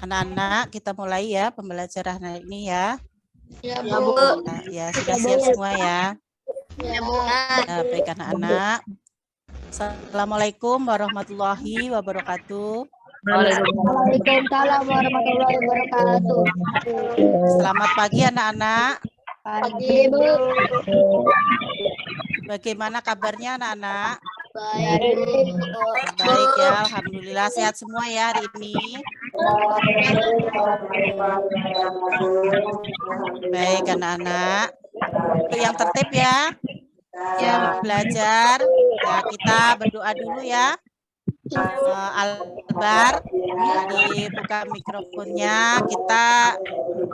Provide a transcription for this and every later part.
Anak-anak, kita mulai ya pembelajaran hari ini ya. Ya, Bu. Nah, ya, sudah siap semua ya. Ya, Bu. Ya, baik anak-anak. Assalamualaikum warahmatullahi wabarakatuh. Waalaikumsalam warahmatullahi wabarakatuh. Selamat pagi anak-anak. Pagi, Bu. Bagaimana kabarnya anak-anak? Baik, Bu. Baik ya, alhamdulillah sehat semua ya hari ini. Baik anak-anak. Untuk yang tertib ya. Ya, belajar. Ya, kita berdoa dulu ya. Albar, dibuka mikrofonnya. Kita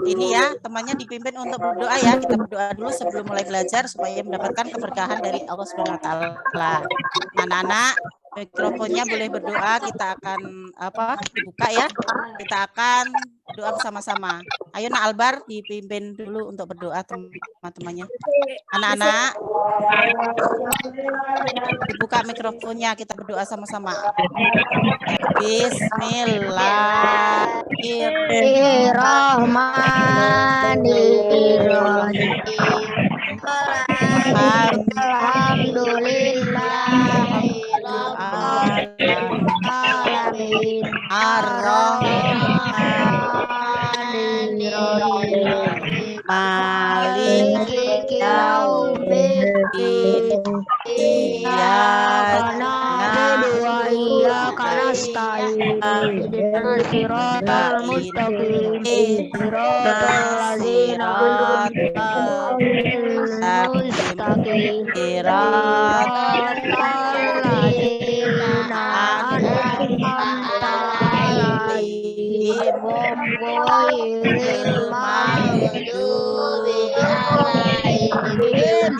ini ya, temannya dipimpin untuk berdoa ya. Kita berdoa dulu sebelum mulai belajar supaya mendapatkan keberkahan dari Allah Subhanahu wa taala. Anak-anak, mikrofonnya boleh berdoa, kita akan dibuka ya. Kita akan doa bersama-sama. Ayo Nak Albar dipimpin dulu untuk berdoa teman-temannya. Anak-anak, dibuka mikrofonnya, kita berdoa sama-sama. Bismillahirrahmanirrahim. Alhamdulillahirrahmanirrahim. Ar-Rahmanirrahim. Maliki yaumiddin. Iyyaka na'budu wa iyyaka nasta'in. Ihdinas siratal mustaqim. Siratal ladzina an'amta 'alaihim. Siratal ladzina an'amta 'alaihim ghairil maghdubi 'alaihim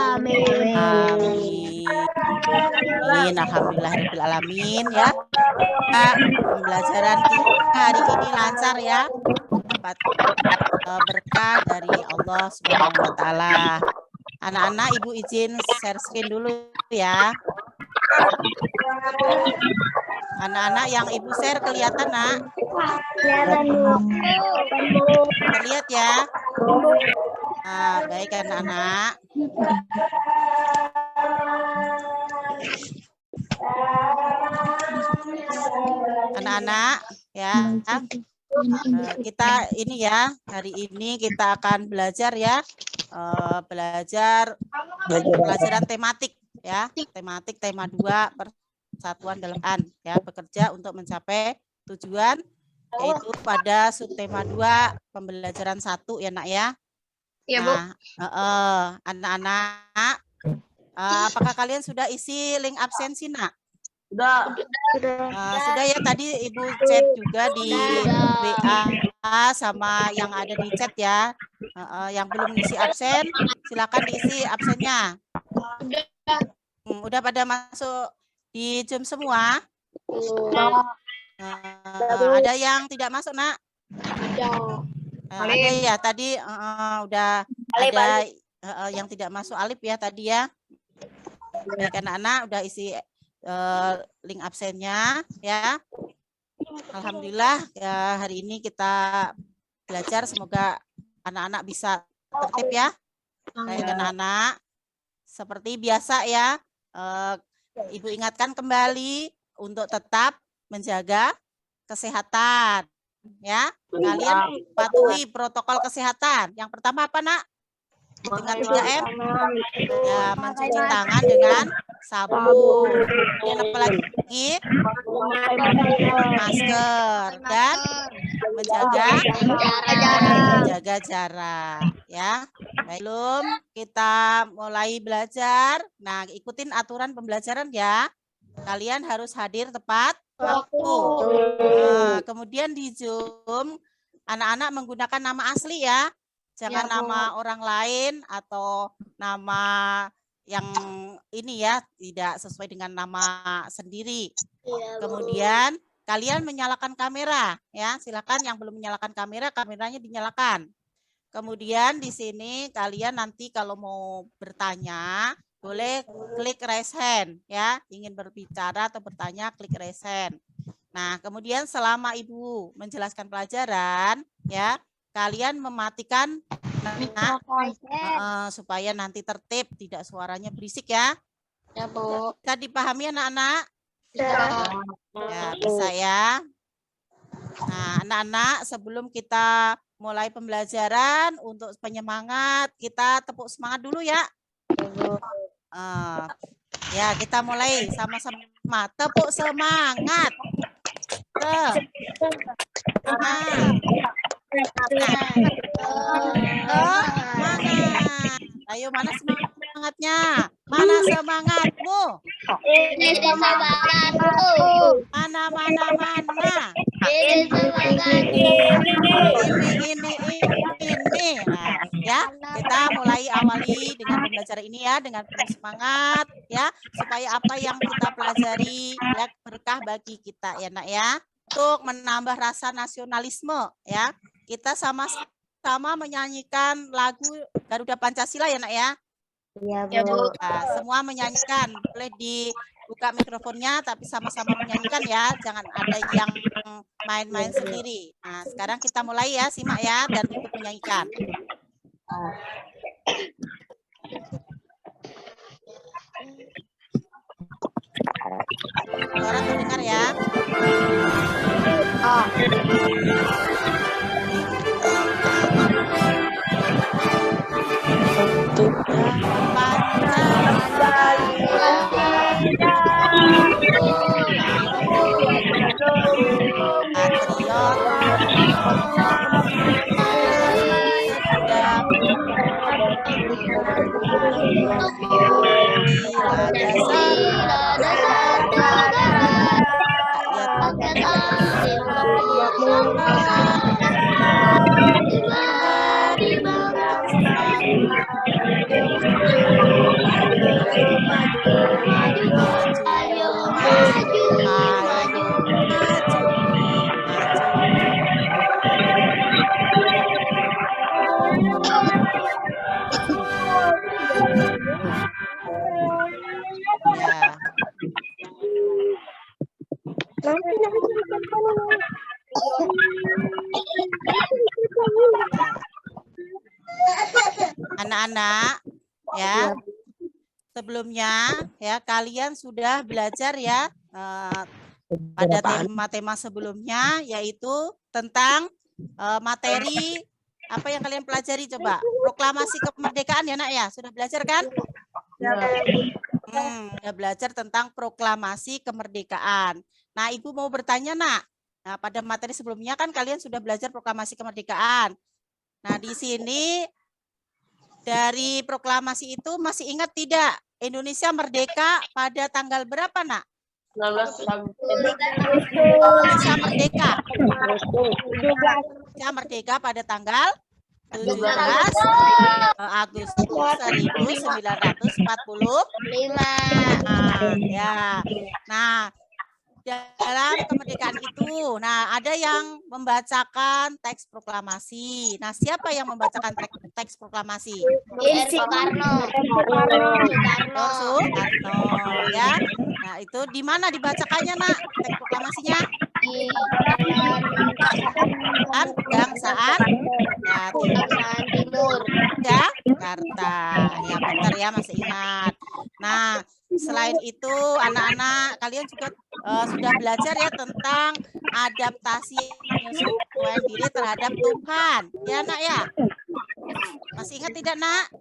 Amin. Alhamdulillahirabbil alamin ya. Pembelajaran kita hari ini lancar ya. Dapat berkah dari Allah Subhanahu wa taala. Anak-anak, Ibu izin share screen dulu ya. Anak-anak yang Ibu share kelihatan, Nak? Kelihatan, Bu. Terlihat ya? Nah, baik anak-anak. Anak-anak ya. Kita ini ya, hari ini kita akan belajar ya. Pelajaran tematik ya. Tematik tema 2 persatuan dalam an ya, bekerja untuk mencapai tujuan, yaitu pada subtema 2 pembelajaran 1 ya Nak ya. Ya, Bu. Nah, anak-anak, apakah kalian sudah isi link absensi, Nak? Sudah ya, tadi Ibu chat juga di WA sama yang ada di chat ya. Yang belum isi absen, silakan diisi absennya. Udah pada masuk di Zoom semua? Ada yang tidak masuk, Nak? Ada ya tadi udah ada yang tidak masuk Alif ya tadi ya. Baik anak-anak udah isi link absennya ya. Alhamdulillah ya, hari ini kita belajar, semoga anak-anak bisa tertib ya. Baik anak-anak, seperti biasa ya, Ibu ingatkan kembali untuk tetap menjaga kesehatan. Ya, kalian patuhi protokol kesehatan. Yang pertama apa, Nak? Dengan 3M. Ya, mencuci tangan dengan sabun. Kemudian apa lagi? Masker dan menjaga jarak. Ya, belum kita mulai belajar. Nah, ikutin aturan pembelajaran ya. Kalian harus hadir tepat waktu. Kemudian di Zoom, anak-anak menggunakan nama asli ya. Jangan nama orang lain atau nama yang ini ya, tidak sesuai dengan nama sendiri. Kemudian kalian menyalakan kamera ya. Silakan yang belum menyalakan kamera, kameranya dinyalakan. Kemudian di sini kalian nanti kalau mau bertanya, boleh klik raise hand ya. Ingin berbicara atau bertanya, klik raise hand. Nah, kemudian selama Ibu menjelaskan pelajaran ya, kalian mematikan supaya nanti tertib, tidak suaranya berisik ya. Ya, Bu. Bisa dipahami anak-anak? Ya. Ya, bisa ya. Nah, anak-anak, sebelum kita mulai pembelajaran, untuk penyemangat, kita tepuk semangat dulu ya. Ya, kita mulai sama-sama. Tepuk semangat. Semangat. Semangat. Ayo, mana semangatnya? Mana semangatmu? Ini semangatku. Mana. Ini semangatku. Ini. Nah, ya, kita mulai awali dengan pembelajaran ini ya, dengan penuh semangat ya, supaya apa yang kita pelajari ya berkah bagi kita ya, Nak ya. Untuk menambah rasa nasionalisme ya, kita sama-sama menyanyikan lagu Garuda Pancasila ya, Nak ya. Iya, Bu. Nah, semua menyanyikan, boleh dibuka mikrofonnya, tapi sama-sama menyanyikan ya, jangan ada yang main-main sendiri. Nah, sekarang kita mulai ya, simak ya, dan ikut menyanyikan. Suara terdengar ya. Anak-anak ya, sebelumnya ya kalian sudah belajar ya pada tema-tema sebelumnya, yaitu tentang materi apa yang kalian pelajari, coba proklamasi kemerdekaan ya, Nak ya, sudah belajar kan? Sudah belajar tentang proklamasi kemerdekaan. Nah, Ibu mau bertanya, Nak. Nah, pada materi sebelumnya kan kalian sudah belajar proklamasi kemerdekaan. Nah, di sini dari proklamasi itu masih ingat tidak Indonesia merdeka pada tanggal berapa, Nak? Indonesia merdeka. Indonesia merdeka pada tanggal 17 Agustus 1945. Ya. Nah, dalam kemerdekaan itu, nah ada yang membacakan teks proklamasi. Nah, siapa yang membacakan teks proklamasi? Soekarno. Soekarno, ya. Nah, itu di mana dibacakannya, Nak, teks proklamasinya? Gangsaan Timur. Jakarta. Ya, bentar ya, masih ingat. Nah, selain itu, anak-anak kalian juga sudah belajar ya tentang adaptasi penyesuaian diri terhadap Tuhan. Ya, Nak ya? Masih ingat tidak, Nak?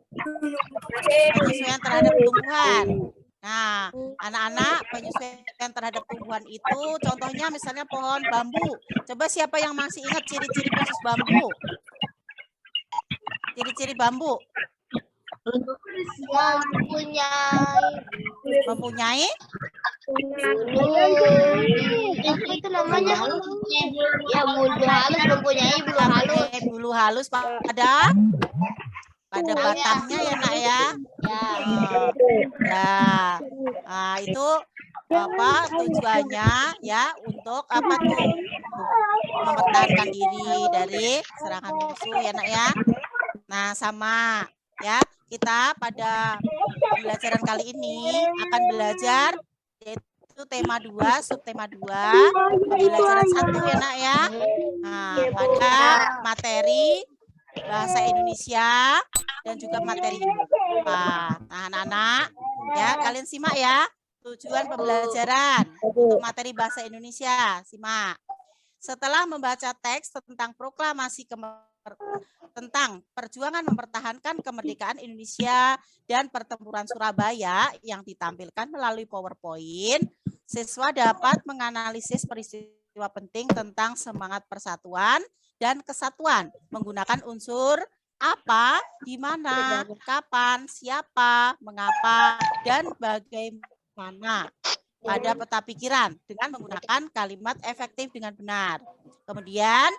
Penyesuaian terhadap tumbuhan. Nah, anak-anak, penyesuaian terhadap tumbuhan itu contohnya misalnya pohon bambu. Coba siapa yang masih ingat ciri-ciri khusus bambu? Ciri-ciri bambu. Mempunyai itu namanya ya bulu halus, mempunyai bulu halus pada batangnya ya, Nak ya. Nah, itu apa tujuannya ya, untuk apa tuh? Mempertahankan diri dari serangan musuh ya, Nak ya. Nah, sama ya, kita pada pembelajaran kali ini akan belajar yaitu tema 2, subtema 2, pembelajaran 1 ya nak ya. Nah, pada materi bahasa Indonesia dan juga materi IPA. Nah, anak-anak ya, kalian simak ya. Tujuan pembelajaran untuk materi bahasa Indonesia, simak. Setelah membaca teks tentang proklamasi tentang perjuangan mempertahankan kemerdekaan Indonesia dan pertempuran Surabaya yang ditampilkan melalui PowerPoint, siswa dapat menganalisis peristiwa penting tentang semangat persatuan dan kesatuan menggunakan unsur apa, di mana, kapan, siapa, mengapa, dan bagaimana pada peta pikiran dengan menggunakan kalimat efektif dengan benar. Kemudian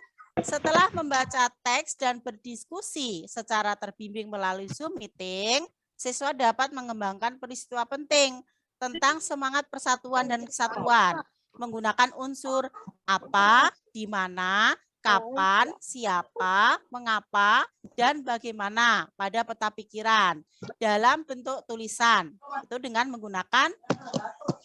setelah membaca teks dan berdiskusi secara terbimbing melalui Zoom meeting, siswa dapat mengembangkan peristiwa penting tentang semangat persatuan dan kesatuan menggunakan unsur apa, di mana, kapan, siapa, mengapa, dan bagaimana pada peta pikiran dalam bentuk tulisan. Itu dengan menggunakan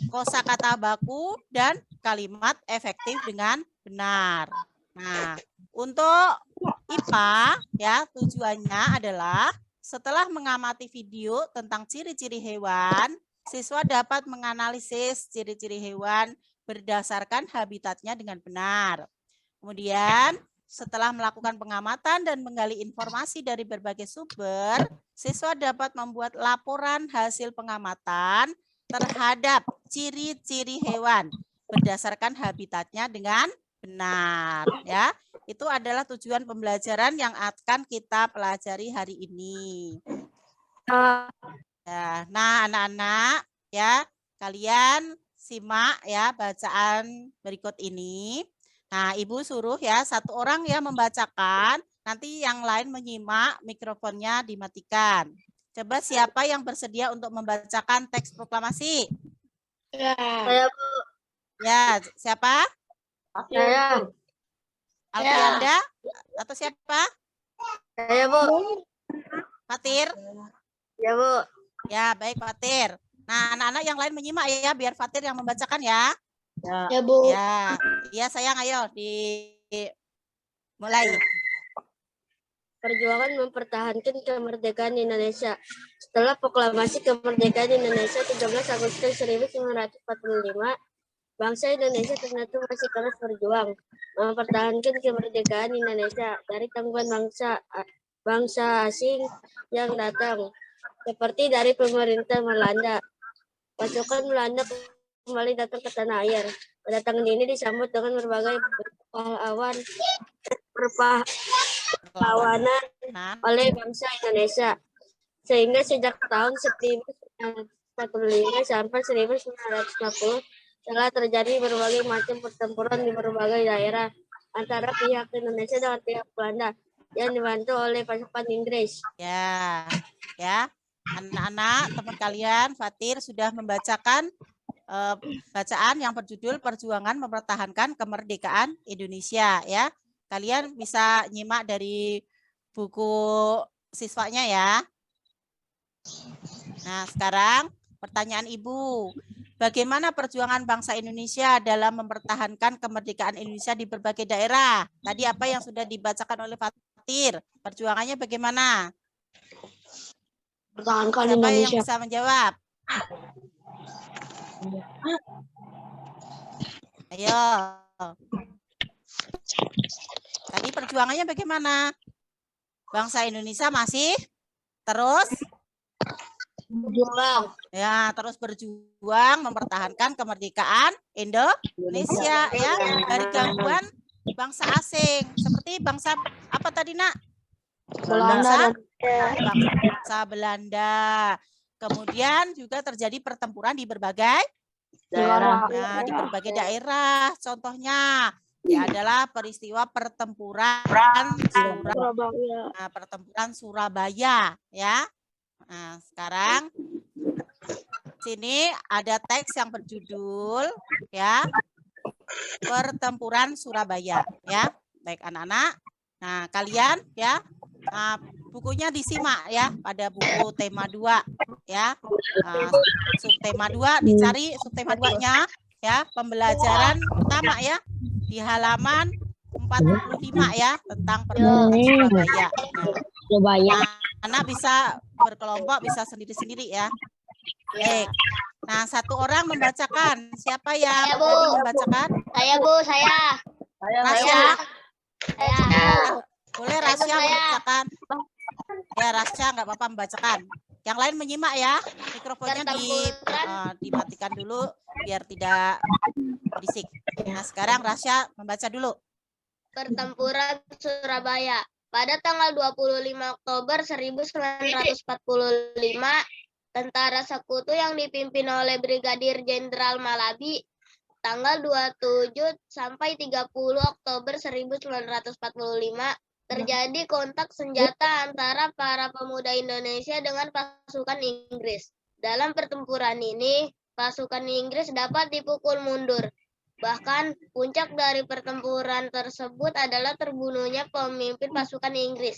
kosakata baku dan kalimat efektif dengan benar. Nah, untuk IPA ya tujuannya adalah setelah mengamati video tentang ciri-ciri hewan, siswa dapat menganalisis ciri-ciri hewan berdasarkan habitatnya dengan benar. Kemudian setelah melakukan pengamatan dan menggali informasi dari berbagai sumber, siswa dapat membuat laporan hasil pengamatan terhadap ciri-ciri hewan berdasarkan habitatnya dengan benar ya. Itu adalah tujuan pembelajaran yang akan kita pelajari hari ini. Ya, nah anak-anak ya, kalian simak ya bacaan berikut ini. Nah, Ibu suruh ya satu orang ya membacakan, nanti yang lain menyimak, mikrofonnya dimatikan. Coba siapa yang bersedia untuk membacakan teks proklamasi? Ya. Saya, Bu. Ya, siapa? Saya. Alfianda atau siapa? Saya, Bu. Fatir? Ya, Bu. Ya, baik Fatir. Nah, anak-anak yang lain menyimak ya, biar Fatir yang membacakan ya. Ya, Bu. Ya, iya sayang, ayo mulai. Perjuangan mempertahankan kemerdekaan Indonesia. Setelah proklamasi kemerdekaan Indonesia 13 Agustus 1945, bangsa Indonesia ternyata masih terus berjuang mempertahankan kemerdekaan Indonesia dari tanggungan bangsa asing yang datang, seperti dari pemerintah Belanda. Pasukan Belanda kembali datang ke tanah air. Kedatangan ini disambut dengan berbagai perlawanan oleh bangsa Indonesia. Sehingga sejak tahun 1945 sampai 1950 telah terjadi berbagai macam pertempuran di berbagai daerah antara pihak Indonesia dengan pihak Belanda yang dibantu oleh pasukan Inggris. Ya, ya. Anak-anak, teman kalian, Fatir sudah membacakan bacaan yang berjudul Perjuangan Mempertahankan Kemerdekaan Indonesia ya. Kalian bisa nyimak dari buku siswanya ya. Nah, sekarang pertanyaan Ibu. Bagaimana perjuangan bangsa Indonesia dalam mempertahankan kemerdekaan Indonesia di berbagai daerah? Tadi apa yang sudah dibacakan oleh Fatir? Perjuangannya bagaimana? Pertahankan Siapa Indonesia. yang bisa menjawab? Ayo. Tadi perjuangannya bagaimana? Bangsa Indonesia masih terus Berjuang. ya, terus berjuang mempertahankan kemerdekaan Indonesia ya dari gangguan bangsa asing. Seperti bangsa apa tadi, Nak? Belanda. Bangsa Belanda. Kemudian juga terjadi pertempuran di berbagai Daerah. Nah, di berbagai daerah. Contohnya ya adalah peristiwa pertempuran pertempuran Surabaya ya. Nah, sekarang sini ada teks yang berjudul ya Pertempuran Surabaya ya. Baik anak-anak. Nah, kalian ya bukunya disimak ya pada buku tema 2 ya. Subtema 2 dicari subtema 2-nya ya, pembelajaran pertama ya di halaman 45 ya tentang pertempuran Surabaya. Nah, anak bisa berkelompok, bisa sendiri-sendiri ya. Baik. Nah, satu orang membacakan. Siapa yang mau membacakan? Saya, Bu, saya. Rasya. Saya. Boleh Rasya membacakan? Ya, Rasya nggak apa-apa membacakan. Yang lain menyimak ya. Mikrofonnya dimatikan dulu biar tidak berisik. Nah, sekarang Rasya membaca dulu. Pertempuran Surabaya. Pada tanggal 25 Oktober 1945, tentara sekutu yang dipimpin oleh Brigadir Jenderal Malabi, tanggal 27 sampai 30 Oktober 1945, terjadi kontak senjata antara para pemuda Indonesia dengan pasukan Inggris. Dalam pertempuran ini, pasukan Inggris dapat dipukul mundur. Bahkan, puncak dari pertempuran tersebut adalah terbunuhnya pemimpin pasukan Inggris,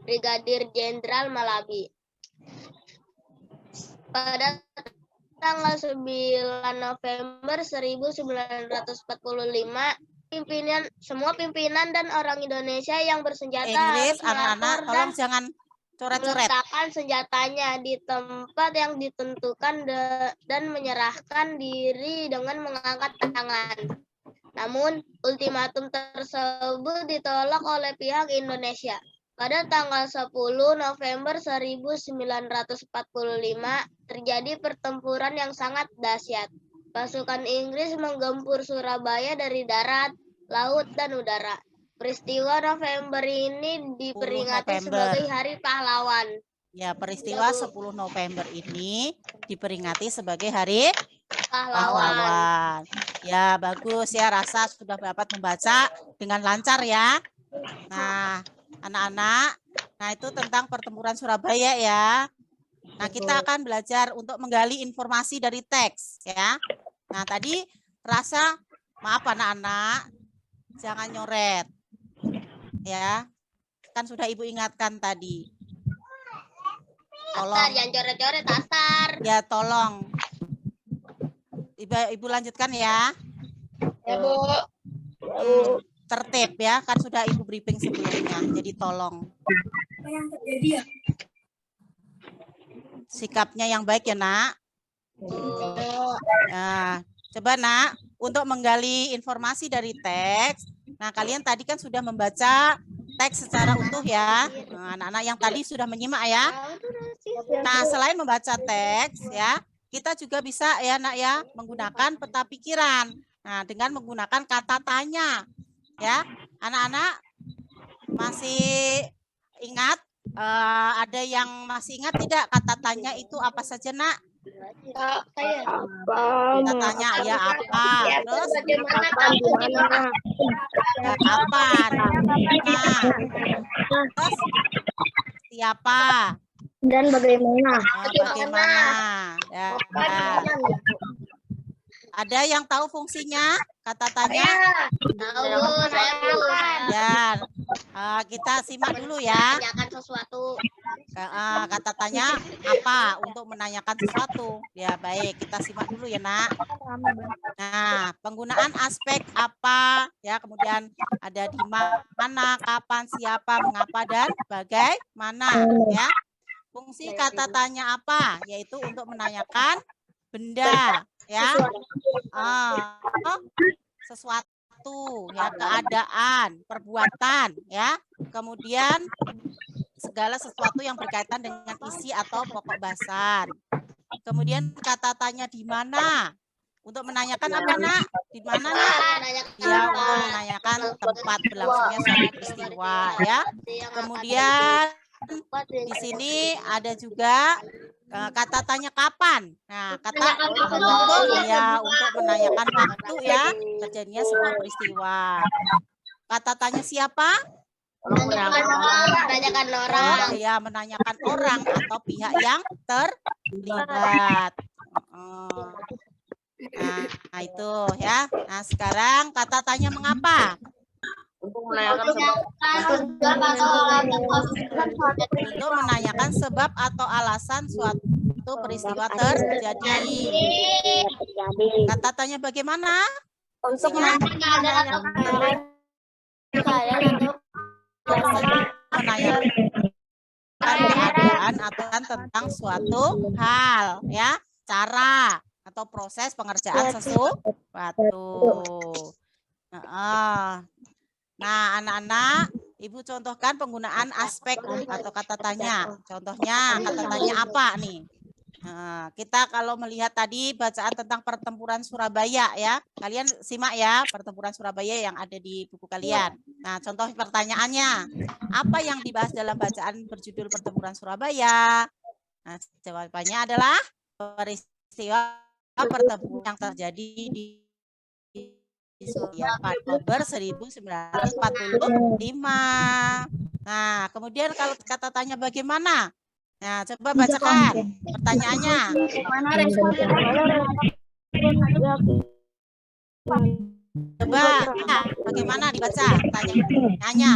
Brigadir Jenderal Malabi. Pada tanggal 9 November 1945, semua pimpinan dan orang Indonesia yang bersenjata Inggris, harus anak-anak, tolong jangan coret-coret. meletakkan senjatanya di tempat yang ditentukan dan menyerahkan diri dengan mengangkat tangan. Namun, ultimatum tersebut ditolak oleh pihak Indonesia. Pada tanggal 10 November 1945, terjadi pertempuran yang sangat dahsyat. Pasukan Inggris menggempur Surabaya dari darat, laut, dan udara. Peristiwa November ini diperingati sebagai Hari Pahlawan. Ya, peristiwa 10 November ini diperingati sebagai Hari Pahlawan. Ya, bagus ya, Rasa sudah dapat membaca dengan lancar ya. Nah, anak-anak, nah itu tentang pertempuran Surabaya ya. Nah, kita akan belajar untuk menggali informasi dari teks ya. Nah, tadi Rasa, maaf anak-anak, jangan nyoret. Ya, kan sudah Ibu ingatkan tadi. Tolong. Astar, jangan coret-coret, Astar. Ya, tolong. Ibu lanjutkan ya. Ya, Bu. Tertib ya, kan sudah Ibu briefing sebelumnya. Jadi tolong. Apa yang terjadi ya? Sikapnya yang baik ya, Nak. Nah, coba Nak, untuk menggali informasi dari teks. Nah, kalian tadi kan sudah membaca teks secara utuh ya. Nah, anak-anak yang tadi sudah menyimak ya. Nah, selain membaca teks ya, kita juga bisa ya Nak ya menggunakan peta pikiran. Nah, dengan menggunakan kata tanya. Ya, anak-anak masih ingat? Ada yang masih ingat tidak kata tanya itu apa saja, Nak? Kita tanya ya apa, terus Kapan, ya, kapan, nah, terus siapa dan bagaimana? bagaimana ya, ada yang tahu fungsinya kata tanya? Tahu, saya Ya, kita simak dulu ya. menanyakan sesuatu. Kata tanya apa untuk menanyakan sesuatu. Ya, baik, kita simak dulu ya, Nak. Nah, penggunaan aspek apa ya, kemudian ada di mana, kapan, siapa, mengapa, dan bagaimana ya. Fungsi kata tanya apa? Yaitu untuk menanyakan benda ya. Sesuatu ya, keadaan, perbuatan ya. Kemudian segala sesuatu yang berkaitan dengan isi atau pokok bahasan. Kemudian kata tanya di mana? Untuk menanyakan apa, Nak? Di mana, Nak? Ya, untuk menanyakan tempat berlangsungnya suatu peristiwa ya. Kemudian di sini ada juga kata tanya kapan. Nah, kata untuk ya untuk menanyakan waktu ya terjadinya sebuah peristiwa. Kata tanya siapa? Menanyakan orang. Ya, menanyakan orang atau pihak yang terlibat. Nah, itu ya. Nah, sekarang kata tanya mengapa? Untuk menanyakan Untuk menanyakan sebab atau alasan suatu suatu peristiwa terjadi. Kata tanya bagaimana? Untuk Ingat? Menanyakan keadaan atau tentang suatu hal, ya, cara atau proses pengerjaan sesuatu. Nah, anak-anak, Ibu contohkan penggunaan aspek atau kata tanya. Contohnya, kata tanya apa nih? Nah, kita kalau melihat tadi bacaan tentang pertempuran Surabaya, ya, kalian simak ya pertempuran Surabaya yang ada di buku kalian. Nah, contoh pertanyaannya, apa yang dibahas dalam bacaan berjudul pertempuran Surabaya? Nah, jawabannya adalah peristiwa pertempuran yang terjadi di Oktober 1945. Nah, kemudian kalau kata tanya bagaimana? Nah, coba bacakan pertanyaannya. Coba bagaimana dibaca pertanyaannya?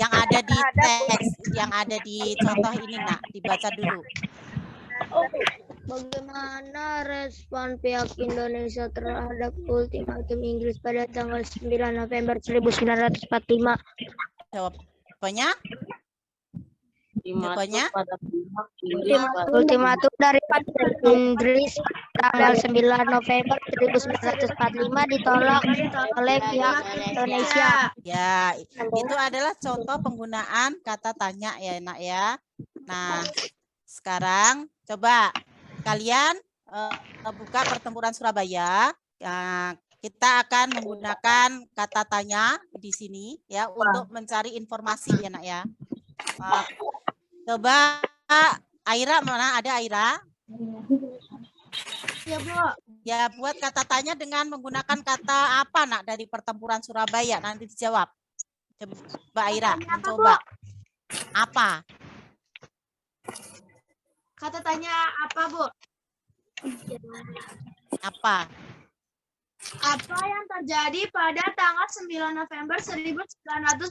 Yang ada di teks, yang ada di contoh ini, nak, dibaca dulu. Bagaimana respon pihak Indonesia terhadap ultimatum Inggris pada tanggal 9 November 1945? Jawabannya? Jawabannya? Ultimatum dari Inggris tanggal 9 November 1945 ditolak oleh pihak Indonesia. Ya, itu adalah contoh penggunaan kata tanya ya, nak ya. Nah, sekarang coba kalian buka pertempuran Surabaya. Kita akan menggunakan kata tanya di sini ya untuk mencari informasi ya, nak ya. Coba Aira, mana ada Aira? Ya, Bu. Ya, buat kata tanya dengan menggunakan kata apa, nak, dari pertempuran Surabaya? Nanti dijawab. Coba Aira mencoba. Apa? Kata tanya apa, Bu? Apa? Apa yang terjadi pada tanggal 9 November 1945?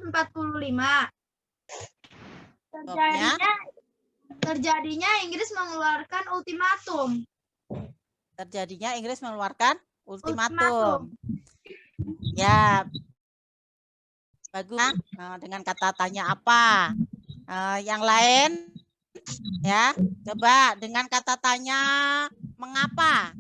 Terjadinya Inggris mengeluarkan ultimatum. Terjadinya Inggris mengeluarkan ultimatum. Ya, bagus. Dengan kata tanya apa? Yang lain, ya, coba dengan kata tanya mengapa?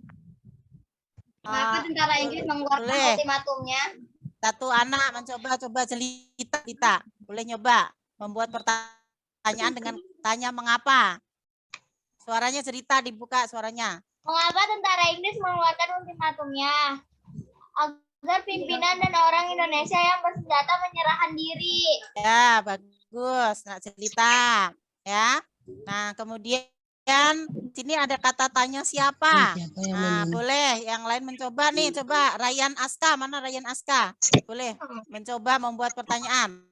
Mengapa tentara Inggris mengeluarkan ultimatumnya? Satu anak mencoba cerita. Boleh nyoba membuat pertanyaan dengan tanya mengapa. Suaranya cerita, dibuka suaranya. Mengapa tentara Inggris mengeluarkan ultimatumnya? Agar pimpinan dan orang Indonesia yang bersenjata menyerahkan diri. Ya, bagus. Nah, cerita. Ya. Nah, kemudian sini ada kata tanya siapa? Nah, boleh yang lain mencoba nih. Coba Ryan Aska. Mana Ryan Aska? Boleh mencoba membuat pertanyaan.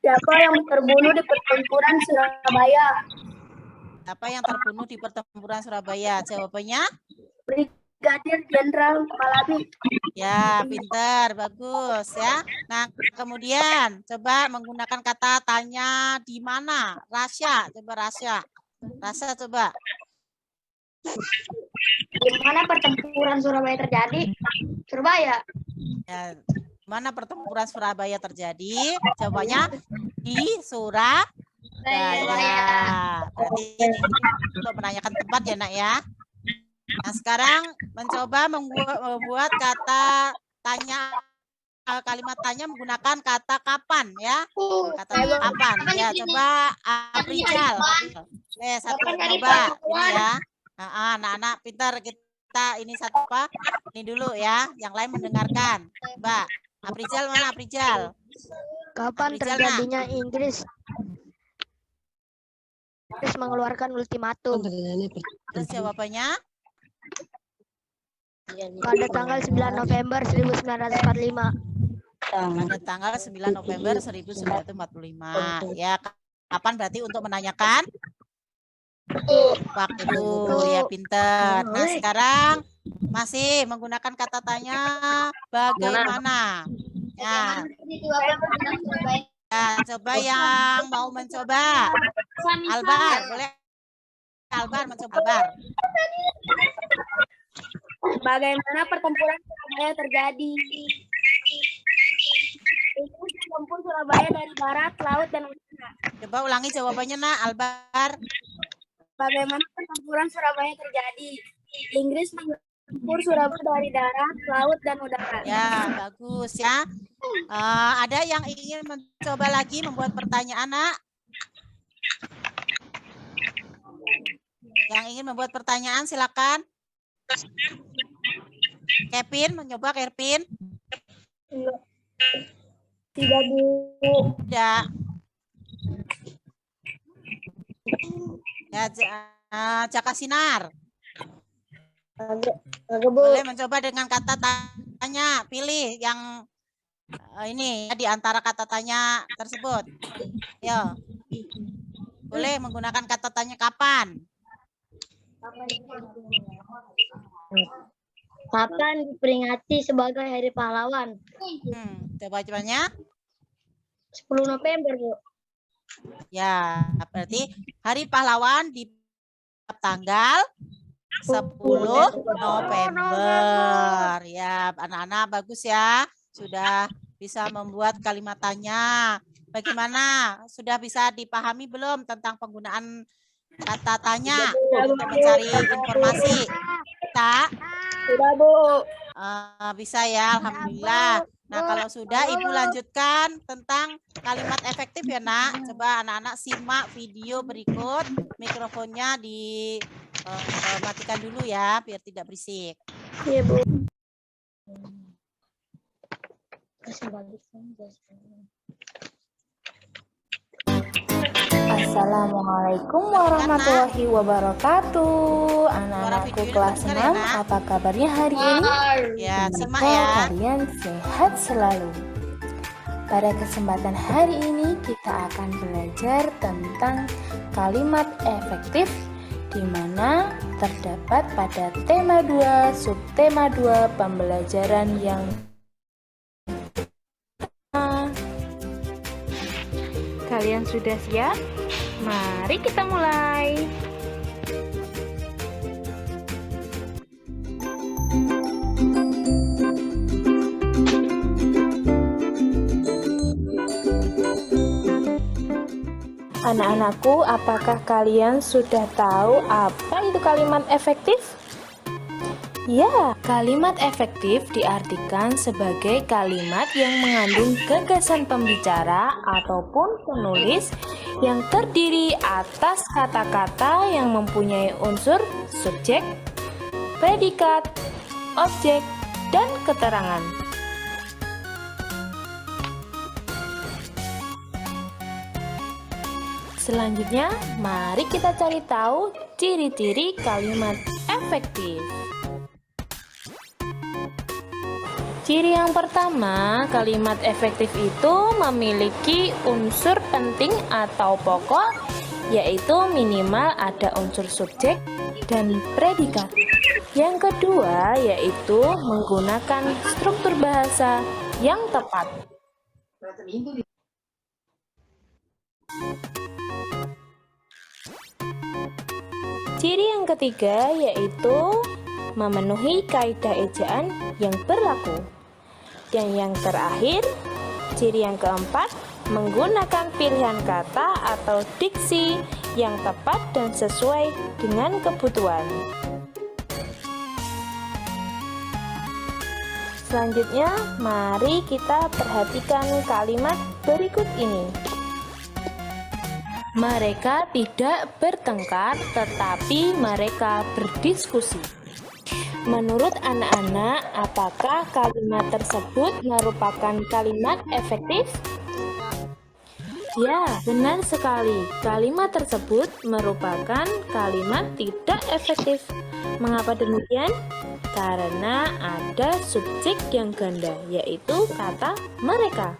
Siapa yang terbunuh di pertempuran Surabaya? Siapa yang terbunuh di pertempuran Surabaya? Jawabannya? Brigadir Jenderal Malabi. Ya, pintar, bagus ya. Nah, kemudian coba menggunakan kata tanya di mana? Rasya, coba Rasya. Rasya coba. Di mana pertempuran Surabaya terjadi? Surabaya. Ya, mana pertempuran Surabaya terjadi? Jawabannya di Surabaya. Berarti untuk menanyakan tempat ya, nak ya. Nah, sekarang mencoba membuat kata tanya, kalimat tanya menggunakan kata kapan ya. Kata kapan ya, coba Aprijal. Satu coba ini ya. Anak-anak pintar, kita ini satu apa? Ini dulu ya, yang lain mendengarkan. Coba Aprijal, mana Aprijal? Kapan Aprijal, terjadinya Inggris mengeluarkan ultimatum? Terus jawabannya? Pada tanggal 9 November 1945. Pada tanggal 9 November 1945. Ya, kapan berarti untuk menanyakan? Waktu, ya pinter. Nah, sekarang masih menggunakan kata tanya bagaimana. Ya. Ya, coba yang mau mencoba. Albar, boleh? Albar mencoba. Albar. Bagaimana pertempuran Surabaya terjadi? Inggris menempur Surabaya dari barat, laut, dan utara. Coba ulangi jawabannya, Nak. Albar. Bagaimana pertempuran Surabaya terjadi? Inggris menempur Surabaya dari darat, laut, dan udara. Ya, bagus ya. Ada yang ingin mencoba lagi membuat pertanyaan, Nak? Yang ingin membuat pertanyaan, silakan. Kevin, mencoba Kevin? Tidak, Bu. Tidak. Ya, Jaka Sinar. Boleh mencoba dengan kata tanya. Pilih yang ini ya, di antara kata tanya tersebut. Yo. Boleh menggunakan kata tanya kapan? Kapan diperingati sebagai Hari Pahlawan? Coba-cobanya. 10 November, Bu. Ya, berarti Hari Pahlawan di tanggal 10 November. Ya, anak-anak bagus ya. Sudah bisa membuat kalimat tanya. Bagaimana? Sudah bisa dipahami belum tentang penggunaan kata tanya untuk mencari informasi? Bisa? Sudah, Bu. Bisa ya, alhamdulillah. Nah, kalau sudah, Ibu lanjutkan tentang kalimat efektif ya, Nak. Coba anak-anak simak video berikut. Mikrofonnya dimatikan dulu ya, biar tidak berisik. Iya, Bu. Assalamualaikum warahmatullahi wabarakatuh. Anak-anakku kelas 6, apa kabarnya hari ini? Ya, simak Semoga ya. kalian sehat selalu. Pada kesempatan hari ini kita akan belajar tentang kalimat efektif di mana terdapat pada tema 2, subtema 2 pembelajaran yang kalian sudah siap? Mari kita mulai. Anak-anakku, apakah kalian sudah tahu apa itu kalimat efektif? Ya, kalimat efektif diartikan sebagai kalimat yang mengandung gagasan pembicara ataupun penulis yang terdiri atas kata-kata yang mempunyai unsur subjek, predikat, objek, dan keterangan. Selanjutnya, mari kita cari tahu ciri-ciri kalimat efektif. Ciri yang pertama, kalimat efektif itu memiliki unsur penting atau pokok, yaitu minimal ada unsur subjek dan predikat. Yang kedua, yaitu menggunakan struktur bahasa yang tepat. Ciri yang ketiga, yaitu memenuhi kaidah ejaan yang berlaku. Dan yang terakhir, ciri yang keempat, menggunakan pilihan kata atau diksi yang tepat dan sesuai dengan kebutuhan. Selanjutnya, mari kita perhatikan kalimat berikut ini. Mereka tidak bertengkar, tetapi mereka berdiskusi. Menurut anak-anak, apakah kalimat tersebut merupakan kalimat efektif? Ya, benar sekali. Kalimat tersebut merupakan kalimat tidak efektif. Mengapa demikian? Karena ada subjek yang ganda, yaitu kata mereka.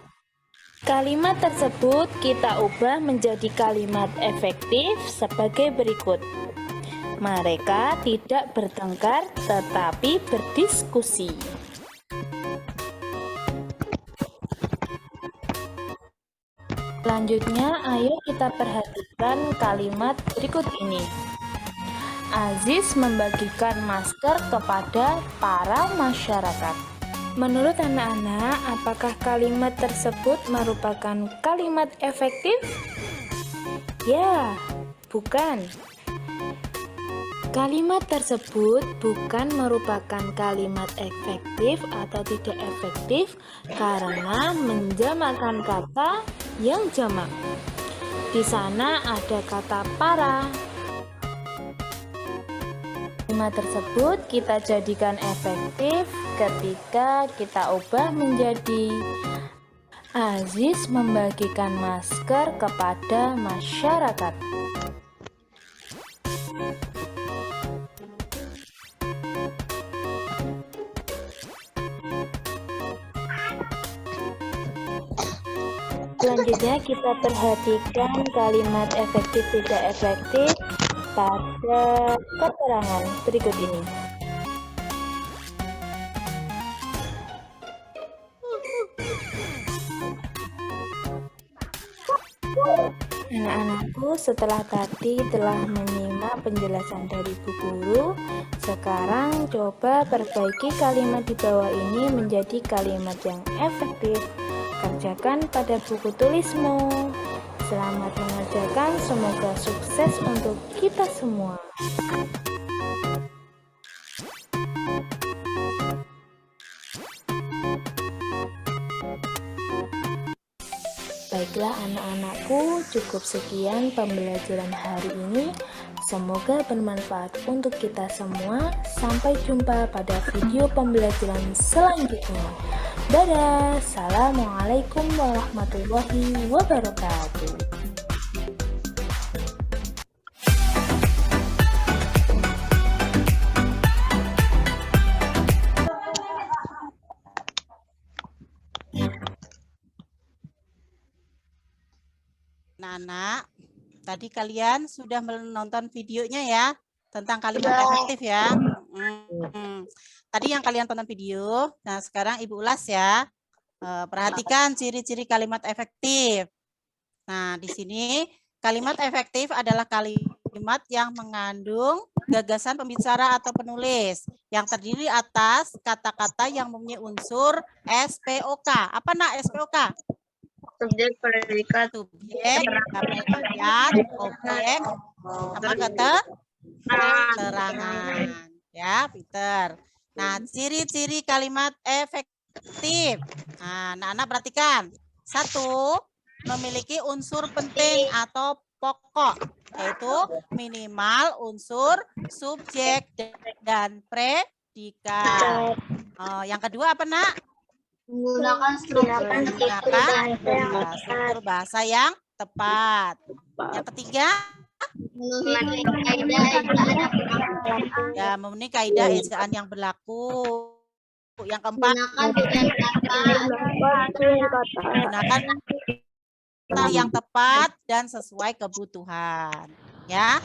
Kalimat tersebut kita ubah menjadi kalimat efektif sebagai berikut. Mereka tidak bertengkar tetapi berdiskusi. Selanjutnya, ayo kita perhatikan kalimat berikut ini. Aziz membagikan masker kepada para masyarakat. Menurut anak-anak, apakah kalimat tersebut merupakan kalimat efektif? Ya, bukan. Kalimat tersebut bukan merupakan kalimat efektif atau tidak efektif karena menjamakkan kata yang jamak. Di sana ada kata para. Kalimat tersebut kita jadikan efektif ketika kita ubah menjadi Aziz membagikan masker kepada masyarakat. Selanjutnya kita perhatikan kalimat efektif tidak efektif pada keterangan berikut ini. Anak-anakku, setelah tadi telah menyimak penjelasan dari Bu Guru, sekarang coba perbaiki kalimat di bawah ini menjadi kalimat yang efektif. Kerjakan pada buku tulismu. Selamat mengerjakan, semoga sukses untuk kita semua. Baiklah anak-anakku, cukup sekian pembelajaran hari ini. Semoga bermanfaat untuk kita semua. Sampai jumpa pada video pembelajaran selanjutnya. Dadah, assalamualaikum warahmatullahi wabarakatuh. Anak-anak, tadi kalian sudah menonton videonya ya tentang kalimat efektif ya. Tadi yang kalian tonton video, nah sekarang Ibu ulas ya. Perhatikan ciri-ciri kalimat efektif. Nah, di sini kalimat efektif adalah kalimat yang mengandung gagasan pembicara atau penulis yang terdiri atas kata-kata yang mempunyai unsur SPOK. Apa nak SPOK? Subjek, predikat, Subjek, predikat, objek, apa kata? Keterangan. Ya, Peter. Nah, ciri-ciri kalimat efektif. Nah, anak-anak perhatikan. 1, memiliki unsur penting atau pokok, yaitu minimal unsur subjek dan predikat. Yang kedua apa, Nak? Menggunakan struktur bahasa yang tepat. Yang ketiga, ya, memenuhi kaidah ejaan yang berlaku. Yang keempat, menggunakan kata yang tepat dan sesuai kebutuhan. Ya,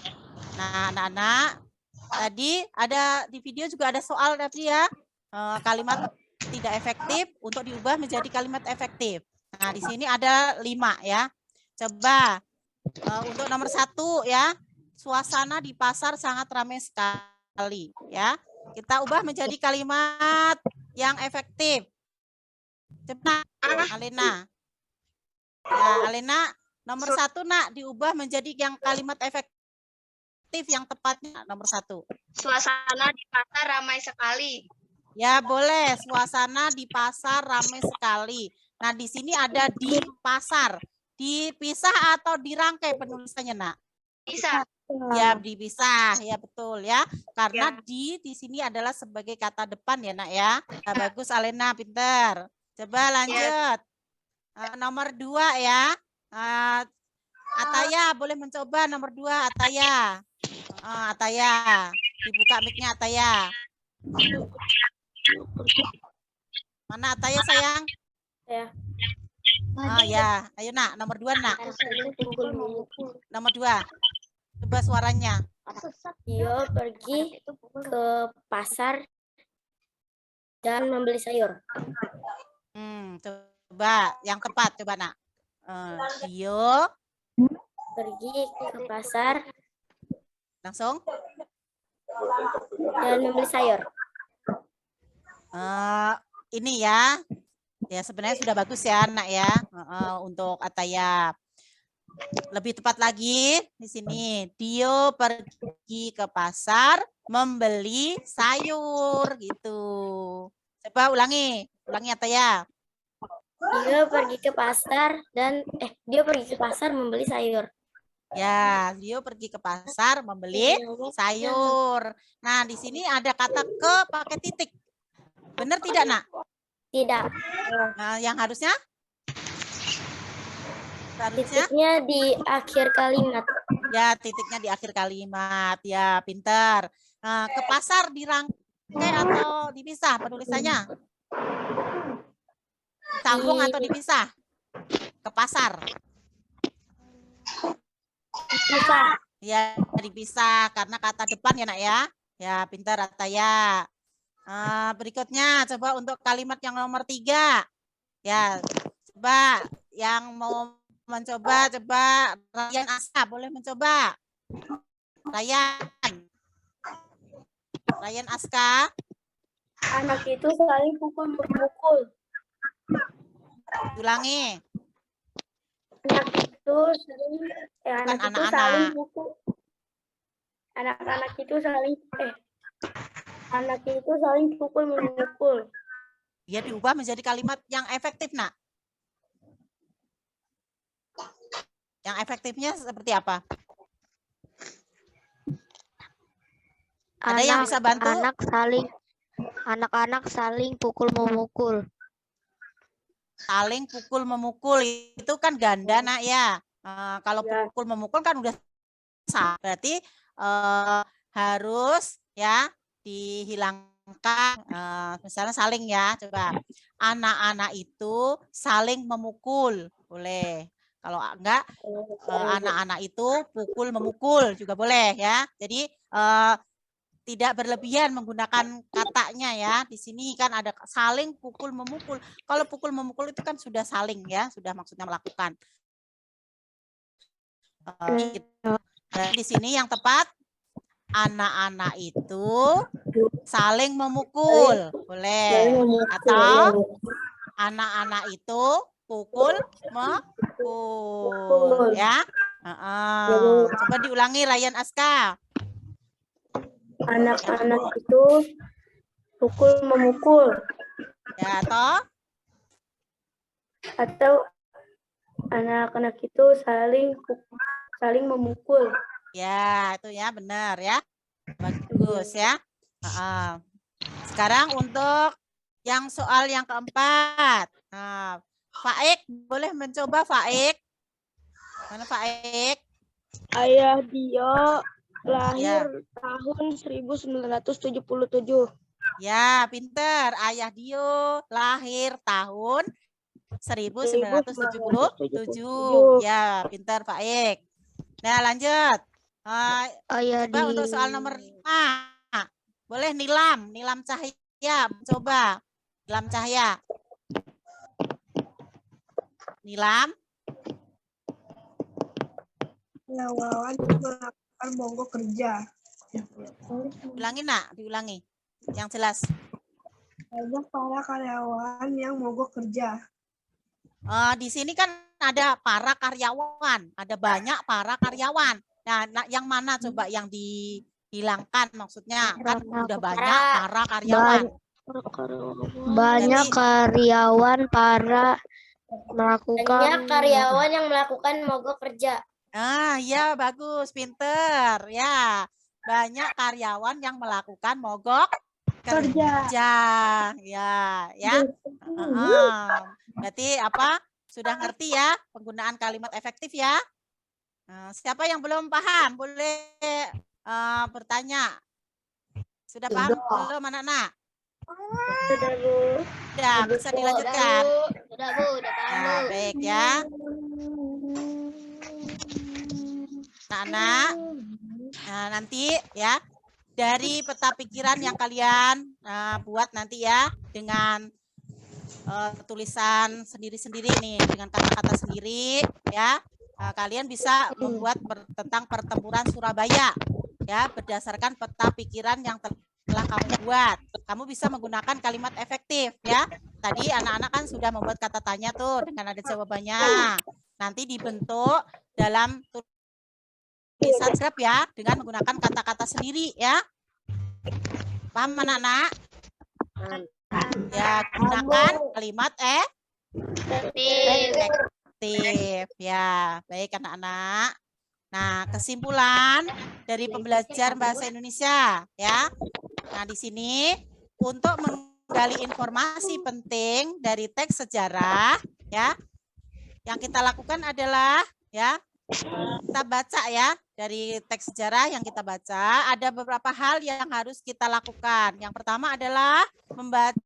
nah anak-anak, tadi ada di video juga ada soal tadi ya, kalimat tidak efektif untuk diubah menjadi kalimat efektif. Nah, di sini ada 5 ya. Coba untuk nomor 1 ya, suasana di pasar sangat ramai sekali ya. Kita ubah menjadi kalimat yang efektif. Coba Alena. Ya, Alena, nomor 1 Nak diubah menjadi yang kalimat efektif yang tepatnya nomor 1. Suasana di pasar ramai sekali. Ya, boleh. Suasana di pasar ramai sekali. Nah, di sini ada di pasar. Dipisah atau dirangkai penulisannya, Nak? Bisa. Ya, dipisah. Ya, betul ya. Karena di sini adalah sebagai kata depan ya, Nak ya. Nah, bagus Alena, pinter. Coba lanjut. Nomor 2 ya. Ataya, boleh mencoba nomor 2, Ataya. Ataya. Dibuka mic-nya, Ataya. Mana Ataya sayang? Ya. Ya, ayo Nak, nomor 2 Nak. Nomor 2. Coba suaranya. Dia pergi ke pasar dan membeli sayur. Coba yang tepat, coba Nak. Dio pergi ke pasar langsung dan membeli sayur. Ini ya. Ya sebenarnya sudah bagus ya Nak ya. Untuk Ataya. Lebih tepat lagi di sini. Dio pergi ke pasar membeli sayur gitu. Coba ulangi Ataya. Dia pergi ke pasar membeli sayur. Ya, Dio pergi ke pasar membeli sayur. Nah, di sini ada kata ke pakai titik. Benar tidak, Nak? Tidak. Nah, yang harusnya? Titiknya di akhir kalimat. Ya, titiknya di akhir kalimat. Ya, pintar. Nah, ke pasar dirangkai atau dipisah penulisannya? Sambung atau dipisah? Ke pasar. Dipisah. Ya, dipisah karena kata depan ya, Nak ya. Ya, pintar Ataya. Berikutnya coba untuk kalimat yang nomor 3. Ya, coba yang mau mencoba, coba Ryan Aska boleh mencoba. Ryan Aska. Anak itu saling pukul-memukul. Ulangi. Anak itu saling pukul. Anak-anak itu saling pukul-memukul. Dia diubah menjadi kalimat yang efektif, Nak. Yang efektifnya seperti apa? Ada yang bisa bantu? Anak-anak saling pukul-memukul. Saling pukul-memukul itu kan ganda, Nak ya. Kalau pukul-memukul kan udah sah. Berarti harus ya dihilangkan. Misalnya saling ya. Coba. Anak-anak itu saling memukul. Boleh. Kalau enggak, anak-anak itu pukul memukul juga boleh ya. Jadi tidak berlebihan menggunakan katanya ya. Di sini kan ada saling pukul memukul. Kalau pukul memukul itu kan sudah saling ya, sudah maksudnya melakukan. Di sini yang tepat anak-anak itu saling memukul, boleh. Atau anak-anak itu pukul memukul ya. Coba diulangi Ryan Aska. Anak-anak itu pukul memukul. Ya, atau anak-anak itu saling memukul. Ya, itu ya benar ya. Bagus ya. Sekarang untuk yang soal yang keempat. Faik, boleh mencoba Faik? Mana Faik? Ayah dia lahir tahun 1977. Ya, pinter. Ayah Dio lahir tahun 1977. Ya, pinter Faik. Nah, lanjut. Coba untuk soal nomor 5. Boleh Nilam Cahaya. Coba. Nilam Cahaya. Nilam. Karyawan melakukan mogok kerja. Ulangi, Nak. Diulangi. Yang jelas. Banyak para karyawan yang mogok kerja. Di sini kan ada para karyawan. Ada banyak para karyawan. Nah, yang mana coba yang dihilangkan maksudnya? Kan udah banyak para karyawan. Banyak karyawan yang melakukan mogok kerja. Ya bagus, pinter ya. Banyak karyawan yang melakukan mogok kerja. Ya. Berarti apa? Sudah ngerti ya penggunaan kalimat efektif ya? Siapa yang belum paham boleh bertanya. Sudah paham belum anak-anak? Sudah, Bu. Sudah, bisa dilanjutkan. Sudah, Bu. Udah paham, Bu. Baik ya. Anak-anak, nanti ya dari peta pikiran yang kalian buat nanti ya dengan tulisan sendiri-sendiri nih dengan kata-kata sendiri ya. Kalian bisa membuat tentang pertempuran Surabaya ya berdasarkan peta pikiran yang telah kamu buat. Kamu bisa menggunakan kalimat efektif ya. Tadi anak-anak kan sudah membuat kata tanya tuh dengan ada jawabannya. Nanti dibentuk dalam tulisan script ya dengan menggunakan kata-kata sendiri ya. Paham anak-anak? Ya, gunakan kalimat efektif ya. Baik anak-anak. Nah, kesimpulan dari pembelajaran bahasa Indonesia ya. Nah, di sini untuk menggali informasi penting dari teks sejarah ya. Yang kita lakukan adalah ya kita baca ya dari teks sejarah yang kita baca ada beberapa hal yang harus kita lakukan. Yang pertama adalah membaca teks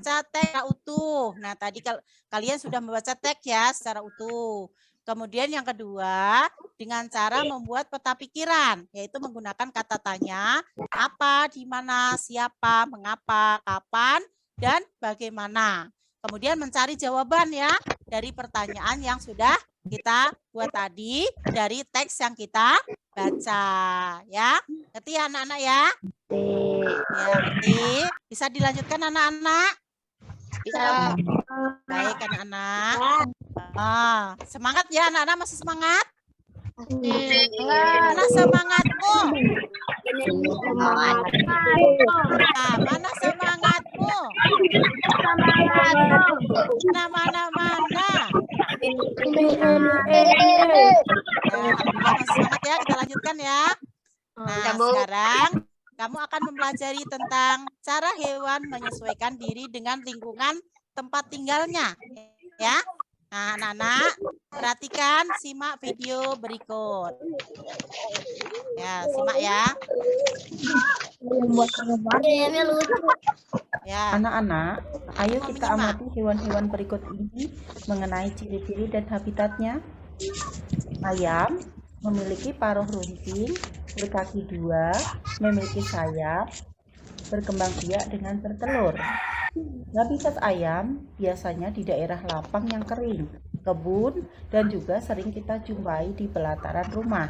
secara utuh. Nah, tadi kalian sudah membaca teks ya secara utuh. Kemudian yang kedua, dengan cara membuat peta pikiran, yaitu menggunakan kata tanya, apa, di mana, siapa, mengapa, kapan, dan bagaimana. Kemudian mencari jawaban ya dari pertanyaan yang sudah kita buat tadi dari teks yang kita baca ya. Ngerti ya anak-anak ya? Ya, ngerti. Bisa dilanjutkan anak-anak? Bisa. Baik anak-anak. Semangat ya anak-anak, masih semangat? Mana semangatmu? Mana semangatmu? Mana? Alhamdulillah masih semangat ya, kita lanjutkan ya. Nah, sekarang kamu akan mempelajari tentang cara hewan menyesuaikan diri dengan lingkungan tempat tinggalnya. Ya. Nah, anak-anak, perhatikan, simak video berikut. Ya, simak ya. Ya. Anak-anak, ayo kita amati hewan-hewan berikut ini mengenai ciri-ciri dan habitatnya. Ayam memiliki paruh runcing, berkaki 2, memiliki sayap, berkembang biak dengan bertelur. Habitat ayam biasanya di daerah lapang yang kering, kebun, dan juga sering kita jumpai di pelataran rumah.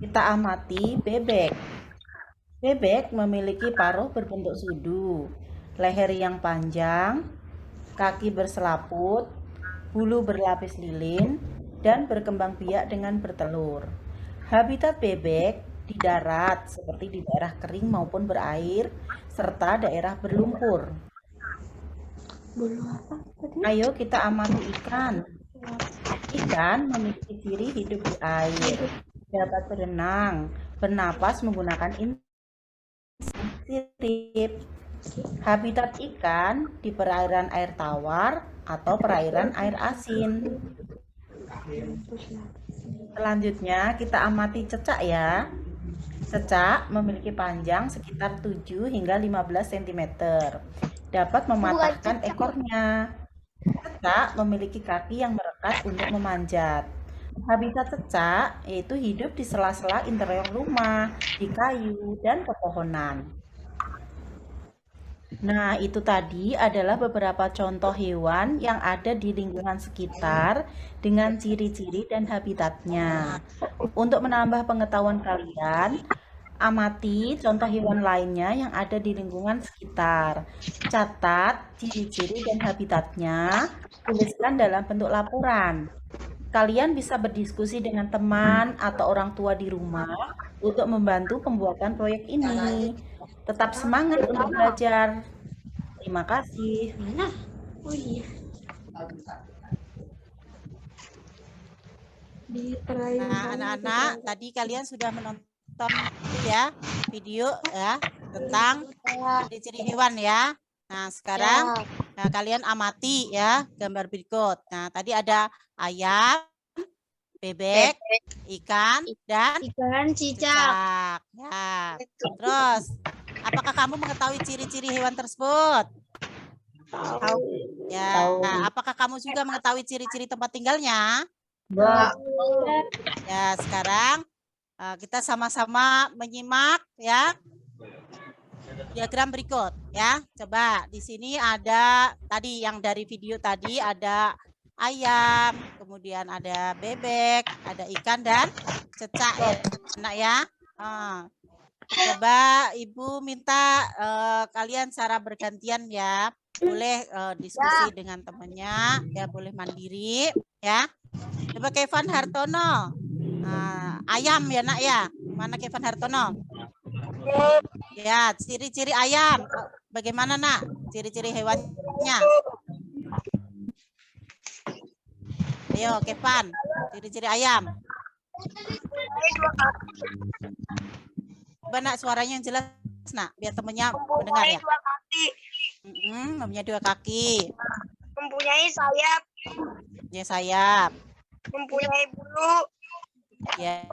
Kita amati bebek. Bebek memiliki paruh berbentuk sudu, leher yang panjang, kaki berselaput, bulu berlapis lilin, dan berkembang biak dengan bertelur. Habitat bebek di darat seperti di daerah kering maupun berair, serta daerah berlumpur. Ayo kita amati ikan. Ikan memiliki ciri hidup di air, dapat berenang, bernapas menggunakan sirip. Habitat ikan di perairan air tawar atau perairan air asin. Selanjutnya kita amati cecak ya. Cecak memiliki panjang sekitar 7 hingga 15 cm. Dapat mematahkan ekornya. Cecak memiliki kaki yang merekat untuk memanjat. Habitat cecak yaitu hidup di sela-sela interior rumah, di kayu, dan pepohonan. Nah, itu tadi adalah beberapa contoh hewan yang ada di lingkungan sekitar dengan ciri-ciri dan habitatnya. Untuk menambah pengetahuan kalian, amati contoh hewan lainnya yang ada di lingkungan sekitar. Catat ciri-ciri dan habitatnya, tuliskan dalam bentuk laporan. Kalian bisa berdiskusi dengan teman atau orang tua di rumah untuk membantu pembuatan proyek ini. Tetap semangat untuk belajar. Terima kasih. Oh iya. Nah, anak-anak, tadi kalian sudah menonton ya video ya tentang ciri-ciri hewan ya. Nah, sekarang kalian amati ya gambar berikut. Nah, tadi ada ayam, bebek, ikan, dan cicak. Ya. Terus, apakah kamu mengetahui ciri-ciri hewan tersebut? Tahu. Ya. Nah, apakah kamu juga mengetahui ciri-ciri tempat tinggalnya? Ya, sekarang kita sama-sama menyimak ya diagram berikut ya. Coba di sini ada tadi yang dari video tadi ada ayam, kemudian ada bebek, ada ikan dan cecak ya, anak ya. Coba Ibu minta kalian secara bergantian ya. Boleh diskusi dengan temannya, ya boleh mandiri ya. Coba Kevin Hartono. Ayam ya nak ya. Mana Kevin Hartono? Ya, ciri-ciri ayam. Bagaimana nak? Ciri-ciri hewannya. Ayo Kevin, ciri-ciri ayam. Coba nak suaranya yang jelas nak, biar temennya mendengar ya. Mempunyai 2 kaki. Mempunyai sayap. Mempunyai sayap. Mempunyai bulu. Ya.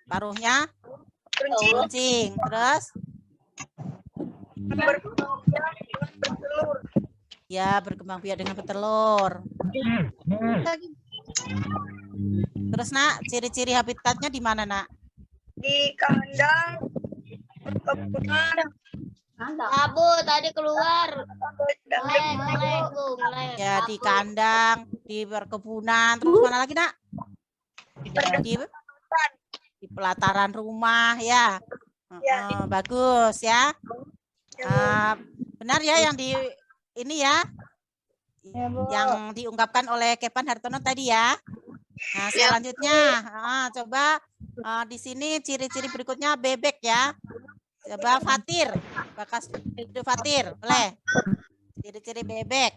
Paruhnya runcing. Terus? Ya, berkembang biak dengan bertelur. Terus nak, ciri-ciri habitatnya di mana nak? Di kandang. Abu tadi keluar. Ya, di kandang, di perkebunan. Terus mana lagi nak? Di pelataran rumah ya. Bagus ya. Benar ya yang di ini ya. Yang diungkapkan oleh Kevin Hartono tadi ya. Nah, selanjutnya coba di sini ciri-ciri berikutnya bebek ya. Coba Fatir, bakas video Fatir, boleh. Ciri-ciri bebek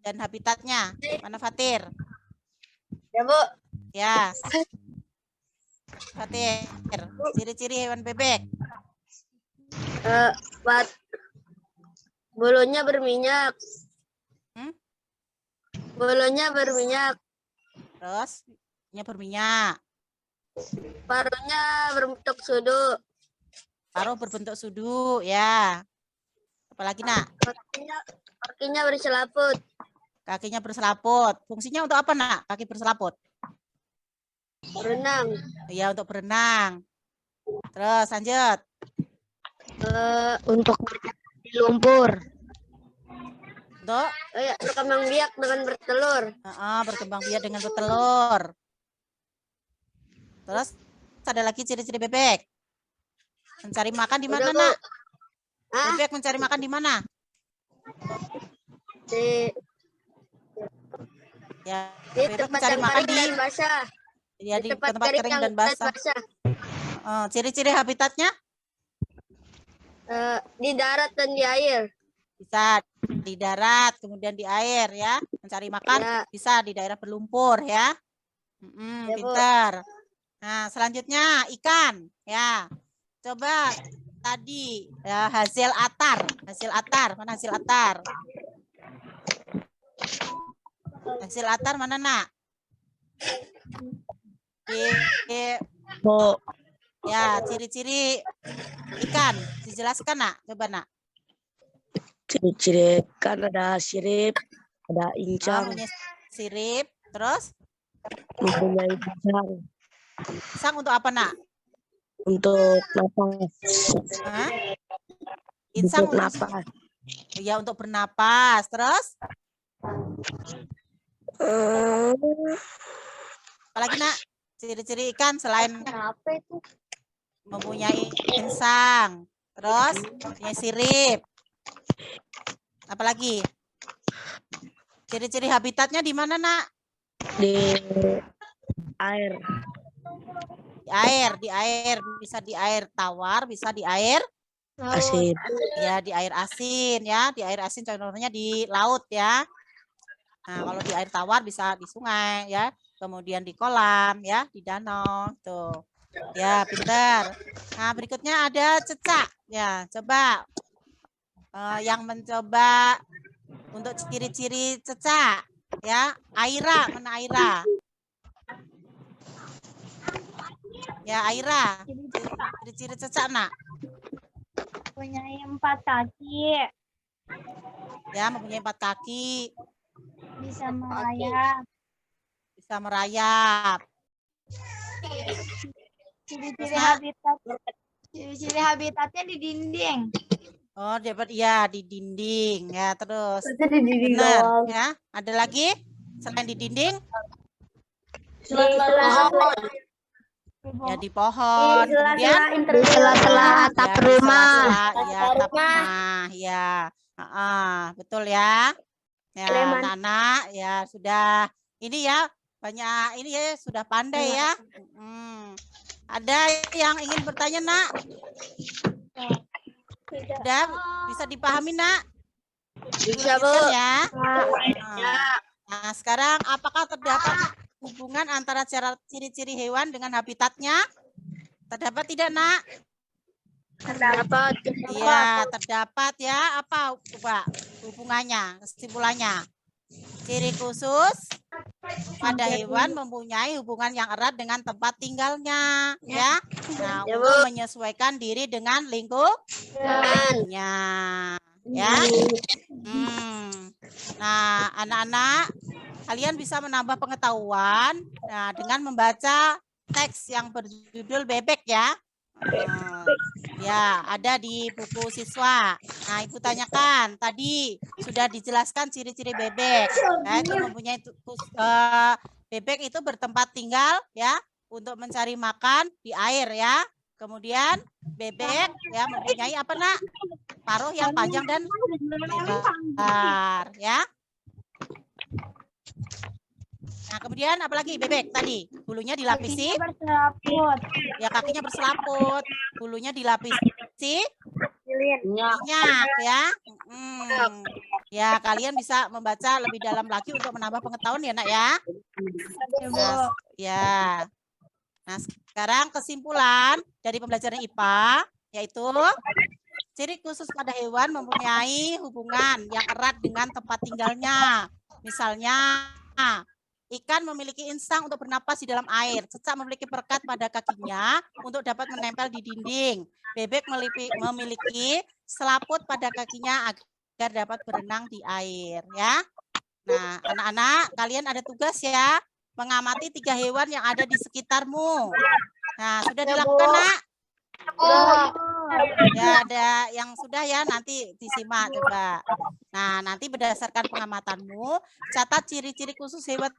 dan habitatnya. Mana Fatir? Ya, Bu. Ya. Fatir, ciri-ciri hewan bebek. Bulunya berminyak. Bulunya berminyak. Terus, berminyak. Paruhnya berbentuk sudu. Paruh berbentuk sudu, ya. Apalagi nak? Kakinya berselaput. Kakinya berselaput. Fungsinya untuk apa nak? Kaki berselaput? Berenang. Ya, untuk berenang. Terus lanjut. Untuk di lumpur. Untuk? Berkembang biak dengan bertelur. Berkembang biak dengan bertelur. Terus ada lagi ciri-ciri bebek. Mencari makan di mana nak? Bebek mencari makan di mana? Di bebek tempat mencari yang makan kering dan basah. Ya, di tempat kering dan basah. Ciri-ciri habitatnya? Di darat dan di air. Bisa di darat, kemudian di air ya. Mencari makan bisa di daerah berlumpur ya. Pintar. Nah, selanjutnya ikan ya. Coba tadi ya, hasil atar. Mana hasil atar? Hasil atar mana nak? Ya, ciri-ciri ikan dijelaskan nak, coba nak. Ciri-ciri ikan ada sirip, ada incang. Sirip, terus? Mempunyai insang. Insang untuk apa nak? Untuk napas. Insang untuk napas. Ya, untuk bernapas. Terus? Apalagi nak? Ciri-ciri ikan selain mempunyai insang, terus mempunyai sirip. Apalagi? Ciri-ciri habitatnya di mana nak? Di air. Di air, bisa di air tawar, bisa di air asin. Ya, di air asin ya, di air asin contohnya di laut ya. Nah, kalau di air tawar bisa di sungai ya, kemudian di kolam ya, di danau tuh. Ya, pintar. Nah, berikutnya ada cecak. Ya, coba yang mencoba untuk ciri-ciri cecak ya. Aira, mana Aira? Ya, Aira. Ciri-ciri cecak nak. Mempunyai 4 kaki. Ya, mempunyai 4 kaki. Bisa merayap. Bisa merayap. Ciri-ciri habitat. Ciri-ciri habitatnya di dinding. Oh, dapat ya di dinding ya, terus. Di dinding Benar doang. ya. Ada lagi selain di dinding? Ya di pohon. Kemudian Di sela-sela atap ya, di rumah. sela-sela, ya, atap rumah ya. Betul ya. Ya, anak-anak ya sudah ini ya banyak ini ya sudah pandai ya. Ada yang ingin bertanya, Nak? Sudah bisa dipahami, Nak? Bisa, Bu. Ya. Nah, sekarang apakah terdapat hubungan antara ciri-ciri hewan dengan habitatnya? Terdapat tidak, Nak? Terdapat. Iya, terdapat ya. Apa coba hubungannya, kesimpulannya? Ciri khusus pada hewan mempunyai hubungan yang erat dengan tempat tinggalnya, ya. Nah, untuk menyesuaikan diri dengan lingkungannya, ya. Nah, anak-anak, kalian bisa menambah pengetahuan dengan membaca teks yang berjudul bebek ya. Ya, ada di buku siswa. Nah, Ibu tanyakan, tadi sudah dijelaskan ciri-ciri bebek. Nah, itu mempunyai bebek itu bertempat tinggal ya untuk mencari makan di air ya. Kemudian bebek ya mempunyai apa, Nak? Paruh yang panjang dan lebar ya. Nah, kemudian apalagi bebek tadi? Bulunya dilapisi. Berselaput. Ya, kakinya berselaput. Bulunya dilapisi minyak ya. Ya, kalian bisa membaca lebih dalam lagi untuk menambah pengetahuan ya, Nak ya. Nah, ya. Nah, sekarang kesimpulan dari pembelajaran IPA yaitu ciri khusus pada hewan mempunyai hubungan yang erat dengan tempat tinggalnya. Misalnya, ikan memiliki insang untuk bernapas di dalam air. Cecak memiliki perekat pada kakinya untuk dapat menempel di dinding. Bebek memiliki selaput pada kakinya agar dapat berenang di air. Ya. Nah, anak-anak, kalian ada tugas ya, mengamati 3 hewan yang ada di sekitarmu. Nah, sudah dilakukan, Nak? Ya, ada yang sudah ya, nanti disimak coba. Nah, nanti berdasarkan pengamatanmu, catat ciri-ciri khusus hewan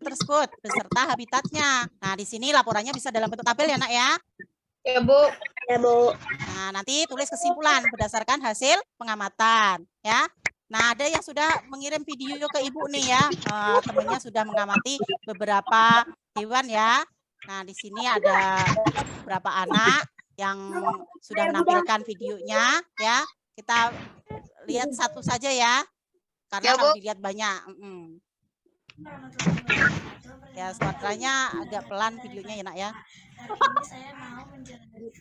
tersebut beserta habitatnya. Nah, di sini laporannya bisa dalam bentuk tabel ya, Nak ya. Ya, Bu. Ya, Bu. Nah, nanti tulis kesimpulan berdasarkan hasil pengamatan ya. Nah, ada yang sudah mengirim video ke Ibu nih ya. Temannya sudah mengamati beberapa hewan ya. Nah, di sini ada beberapa anak yang sudah menampilkan videonya ya. Kita lihat satu saja ya. Karena kalau dilihat banyak. Ya, suaranya agak pelan videonya ya, Nak ya. Saya mau menjalani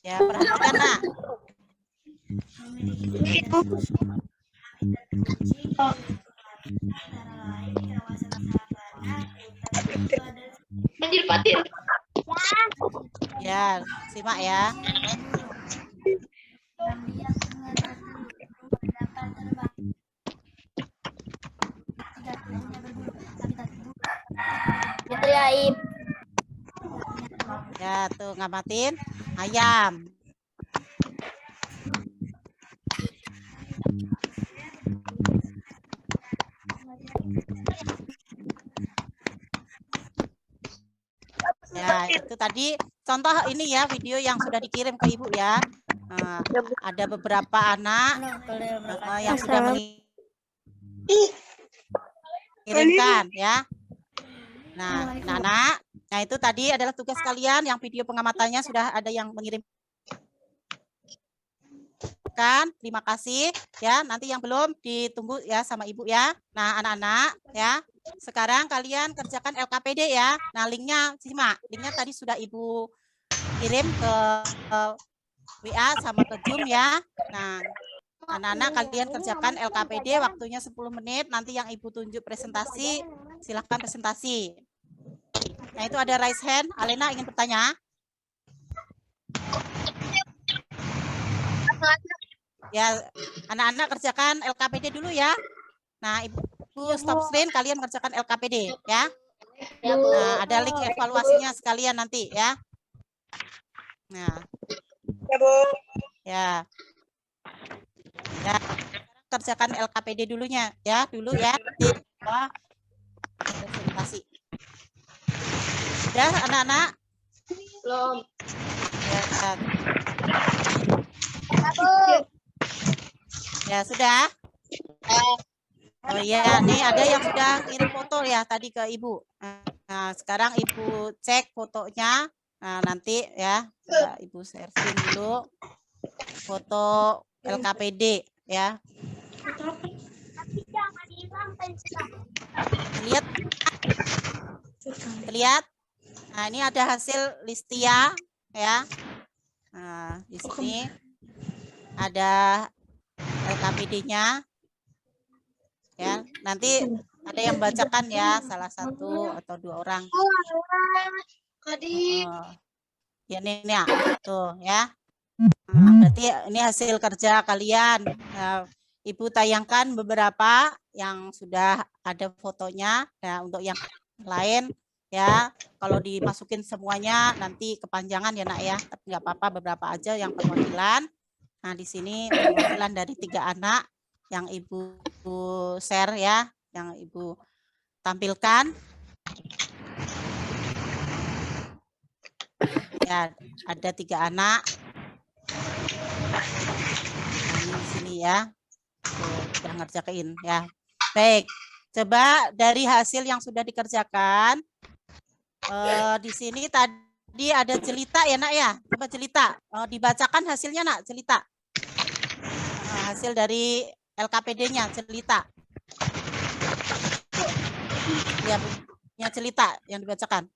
ya, perhatikan, Nak. Ya, simak ya. Ya, tuh ngamatin ayam. Ya, itu tadi contoh ini ya video yang sudah dikirim ke Ibu ya. Ada beberapa anak yang sudah mengirimkan ya. Nah, anak, nah itu tadi adalah tugas kalian yang video pengamatannya sudah ada yang mengirimkan. Terima kasih ya. Nanti yang belum ditunggu ya sama Ibu ya. Nah, anak-anak ya. Sekarang kalian kerjakan LKPD ya. Nah, linknya simak. Linknya tadi sudah Ibu kirim ke WA sama ke Zoom ya. Nah, anak-anak kalian kerjakan LKPD, waktunya 10 menit. Nanti yang Ibu tunjuk presentasi, silahkan presentasi. Nah, itu ada raise hand. Alena ingin bertanya? Ya, anak-anak kerjakan LKPD dulu ya. Nah, Ibu stop screen, kalian kerjakan LKPD ya. Nah, ada link evaluasinya sekalian nanti ya. Nah, ya. Ya, kerjakan LKPD dulunya ya, dulu ya. Presentasi. Sudah anak-anak? Belum. Ya, ya sudah. Oh iya, nih ada yang sudah kirim foto ya tadi ke Ibu. Nah, sekarang Ibu cek fotonya. Nah, nanti ya, Ibu sharing dulu foto LKPD ya. Lihat. Lihat. Nah, ini ada hasil Listia ya. Nah, di sini ada LKPD-nya. Ya, nanti ada yang bacakan ya, salah satu atau dua orang. Ya ini ya, tuh ya. Nah, berarti ini hasil kerja kalian. Nah, Ibu tayangkan beberapa yang sudah ada fotonya. Ya, untuk yang lain ya, kalau dimasukin semuanya nanti kepanjangan ya nak ya. Tapi nggak apa-apa, beberapa aja yang perwakilan. Nah, di sini perwakilan dari 3 anak yang Ibu share ya, yang Ibu tampilkan. Ya, ada 3 anak. Nah, di sini ya. Tuh, udah ngerjain ya. Baik. Coba dari hasil yang sudah dikerjakan, di sini tadi ada jelita ya nak ya. Coba jelita. Dibacakan hasilnya nak, jelita. Hasil dari LKPD-nya, jelita. Ya, punya jelita yang dibacakan.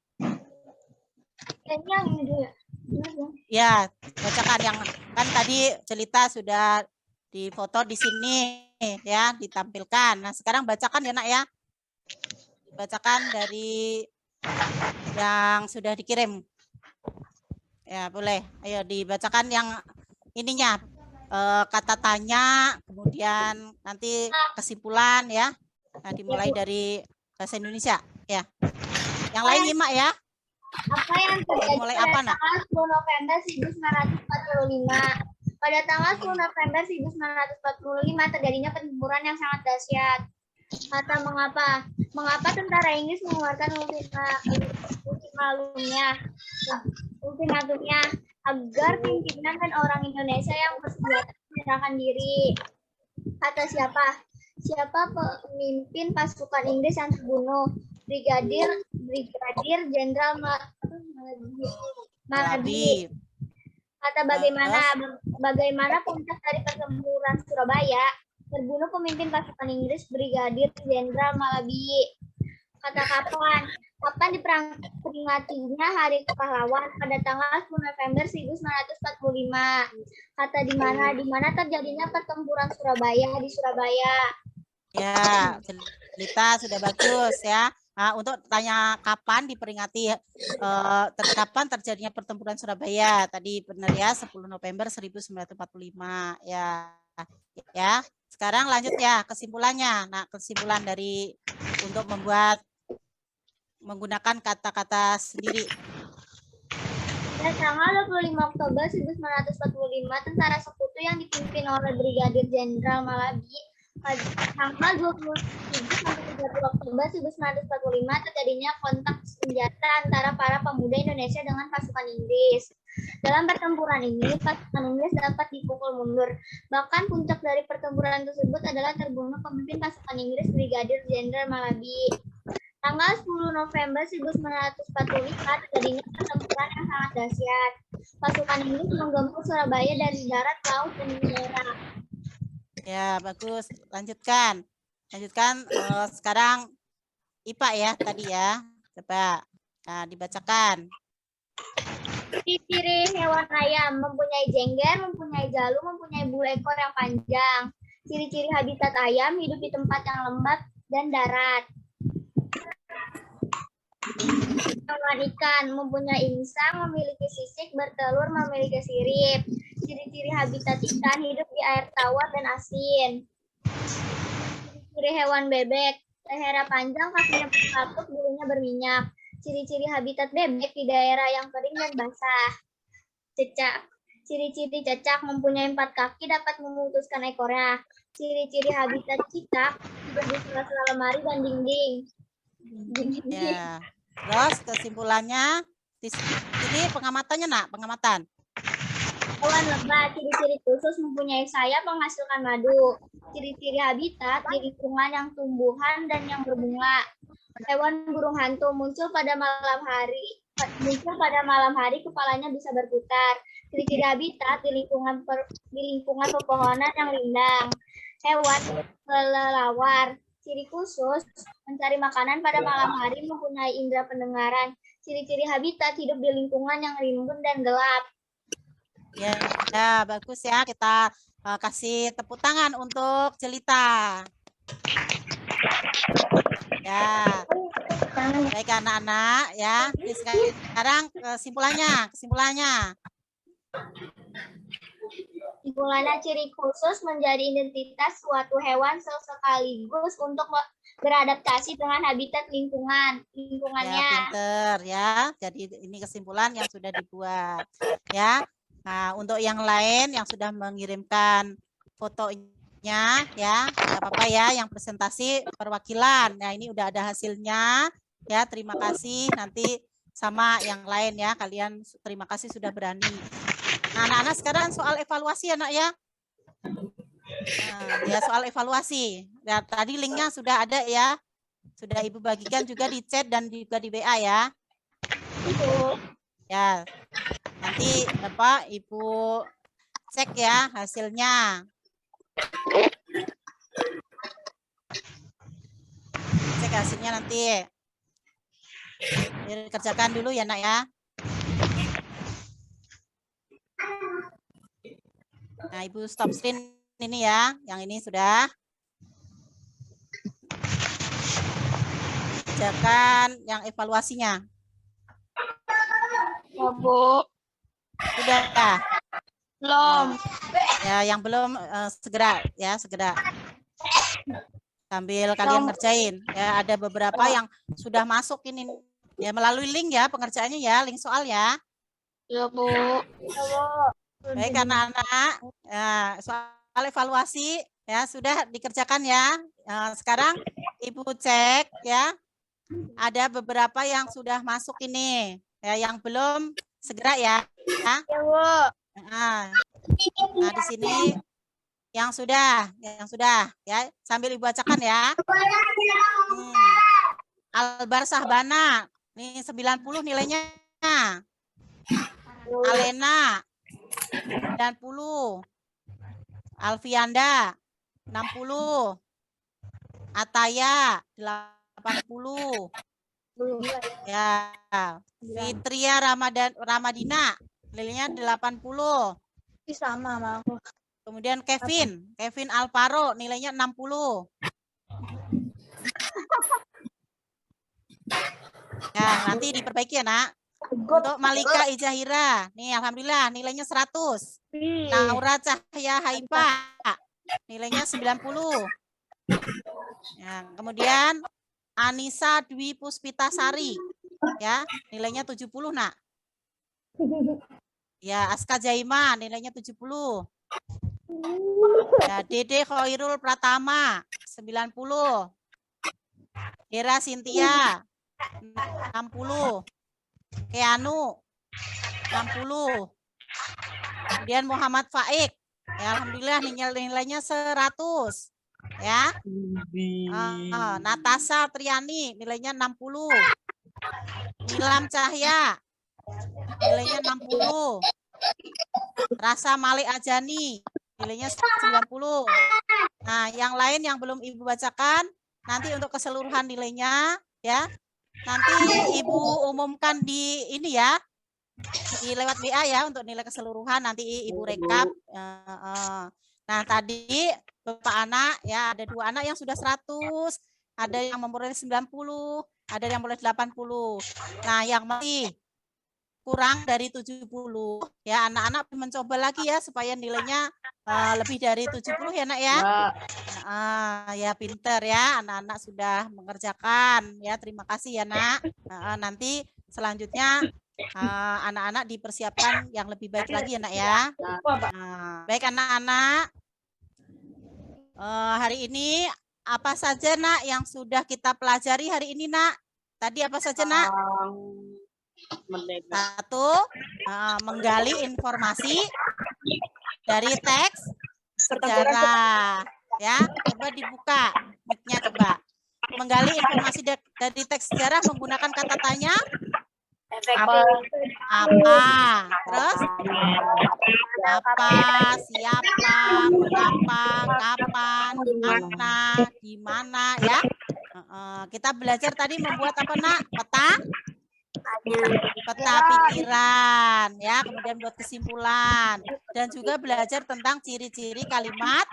Ya, bacakan yang kan tadi jelita sudah difoto di sini ya, ditampilkan. Nah, sekarang bacakan ya nak ya. Bacakan dari yang sudah dikirim. Ya, boleh. Ayo dibacakan yang ininya. Kata tanya, kemudian nanti kesimpulan ya. Nah, dimulai dari bahasa Indonesia ya. Yang lain nyimak ya. Apa yang terjadi Mulai pada apa, nak? tanggal 10 November 1945? Pada tanggal 10 November 1945 terjadinya pertempuran yang sangat dahsyat. Kata mengapa? Mengapa tentara Inggris mengeluarkan ultimatumnya agar pimpinan dan orang Indonesia yang bersenjata menyerahkan diri. Kata siapa? Siapa pemimpin pasukan Inggris yang terbunuh? Brigadir Jenderal Malabi. Kata bagaimana puncak dari pertempuran Surabaya? Terbunuh pemimpin pasukan Inggris Brigadir Jenderal Malabi. Kata kapan? Kapan diperingatinya Hari Pahlawan? Pada tanggal 10 November 1945. Kata di mana? Di mana terjadinya pertempuran Surabaya? Di Surabaya. Ya, cerita sudah bagus ya. Nah, untuk tanya kapan diperingati kapan terjadinya pertempuran Surabaya, tadi benar ya, 10 November 1945 ya. Ya. Sekarang lanjut ya kesimpulannya. Nah, kesimpulan dari untuk menggunakan kata-kata sendiri. Pada tanggal 25 Oktober 1945, tentara sekutu yang dipimpin oleh Brigadir Jenderal Malabi pada tanggal 27 sampai 30 Oktober 1945 terjadinya kontak senjata antara para pemuda Indonesia dengan pasukan Inggris. Dalam pertempuran ini, pasukan Inggris dapat dipukul mundur. Bahkan puncak dari pertempuran tersebut adalah terbunuh pemimpin pasukan Inggris Brigadir Jenderal Malabi. Tanggal 10 November 1945 terjadinya pertempuran yang sangat dahsyat. Pasukan Inggris menggempur Surabaya dari darat, laut, dan udara. Ya, bagus. Lanjutkan. Sekarang IPA ya tadi ya. Coba dibacakan. Ciri-ciri hewan ayam: mempunyai jengger, mempunyai jalu, mempunyai bulu ekor yang panjang. Ciri-ciri habitat ayam: hidup di tempat yang lembab dan darat. hewan ikan, mempunyai insang, memiliki sisik, bertelur, memiliki sirip. Ciri-ciri habitat ikan hidup di air tawar dan asin. Ciri hewan bebek, lehernya panjang, kakinya berkatup, bulunya berminyak. Ciri-ciri habitat bebek di daerah yang kering dan basah. Cecak. Ciri-ciri cecak, mempunyai 4 kaki, dapat memutuskan ekornya. Ciri-ciri habitat cicak hidup di sela-sela lemari dan dinding. Ya. Terus kesimpulannya di sini pengamatannya nak, pengamatan. Hewan lebah, ciri-ciri khusus mempunyai sayap menghasilkan madu. Ciri-ciri habitat di lingkungan yang tumbuhan dan yang berbunga. Hewan burung hantu muncul pada malam hari, kepalanya bisa berputar. Ciri-ciri habitat di lingkungan pepohonan yang rindang. Hewan kelelawar, ciri khusus mencari makanan pada malam hari, mempunyai indera pendengaran. Ciri-ciri habitat hidup di lingkungan yang rimbun dan gelap. Ya, bagus ya. Kita kasih tepuk tangan untuk Jelita. Ya. Baik anak-anak ya. Sekarang kesimpulannya. Kesimpulannya, ciri khusus menjadi identitas suatu hewan sekaligus untuk beradaptasi dengan habitat lingkungannya. Ya, pinter ya. Jadi ini kesimpulan yang sudah dibuat ya. Nah, untuk yang lain yang sudah mengirimkan fotonya ya, nggak apa-apa ya, yang presentasi perwakilan. Nah, ini udah ada hasilnya ya. Terima kasih. Nanti sama yang lain ya. Kalian terima kasih sudah berani. Nah, anak-anak sekarang soal evaluasi anak ya. Nah, ya soal evaluasi. Ya, tadi linknya sudah ada ya. Sudah Ibu bagikan juga di chat dan juga di WA ya. Ya. Nanti Ibu cek ya hasilnya. Cek hasilnya nanti. Dikerjakan dulu ya nak ya. Nah, Ibu stop screen ini ya. Yang ini sudah. Kerjakan yang evaluasinya. Ya, Bu. Sudah. Belum. Ya, yang belum segera. Sambil kalian ngerjain. Ya, ada beberapa yang sudah masuk ini ya melalui link ya pengerjaannya ya, link soal ya. Ya, Bu. Baik anak-anak. Ya, soal evaluasi ya sudah dikerjakan ya. Sekarang Ibu cek ya. Ada beberapa yang sudah masuk ini. Ya, yang belum segera ya. Nah, di sini yang sudah ya, sambil Ibu bacakan ya. Albar Sahbana, ini 90 nilainya. Alena 90. Alfianda 60. Ataya 80. Ya, Fitria Ramadina nilainya 80. Sama sama aku. Kemudian Kevin Alvaro nilainya 60. Ya, nanti diperbaiki ya, Nak. Untuk Malika Ijahira, nih alhamdulillah nilainya 100. Naura Cahya Haifa nilainya 90. Ya, kemudian Anissa Dwi Puspitasari ya, nilainya 70, Nak. Ya, Aska Jaima nilainya 70. Ya, Dede Khairul Pratama 90. Hera Sintia 60. Keanu 60. Kemudian Muhammad Faik ya, alhamdulillah nilainya 100 ya. Natasha Triani nilainya 60. Nilam Cahya nilainya 60. Rasa Malik Ajani nilainya 90. Nah, yang lain yang belum Ibu bacakan nanti untuk keseluruhan nilainya ya. Nanti Ibu umumkan di ini ya. Di lewat WA ya untuk nilai keseluruhan nanti Ibu rekap. Nah, tadi Bapak anak ya ada 2 anak yang sudah 100, ada yang memperoleh 90, Ada yang boleh 80. Nah, yang masih kurang dari 70 ya, anak-anak mencoba lagi ya supaya nilainya lebih dari 70 ya, Nak ya. Ya pinter ya, anak-anak sudah mengerjakan ya. Terima kasih ya, Nak. Nanti selanjutnya anak-anak dipersiapkan yang lebih baik lagi ya, Nak ya. Baik anak-anak, hari ini apa saja, Nak, yang sudah kita pelajari hari ini, Nak? Tadi apa saja, Nak? Satu, menggali informasi dari teks sejarah. Ya, coba dibuka mic-nya coba. Menggali informasi dari teks sejarah menggunakan kata tanya. Apa? Terus? Apa? Siapa? Mengapa? Kapan? Mana? Di mana? Ya. Kita belajar tadi membuat apa, Nak? Peta pikiran ya, kemudian buat kesimpulan dan juga belajar tentang ciri-ciri kalimat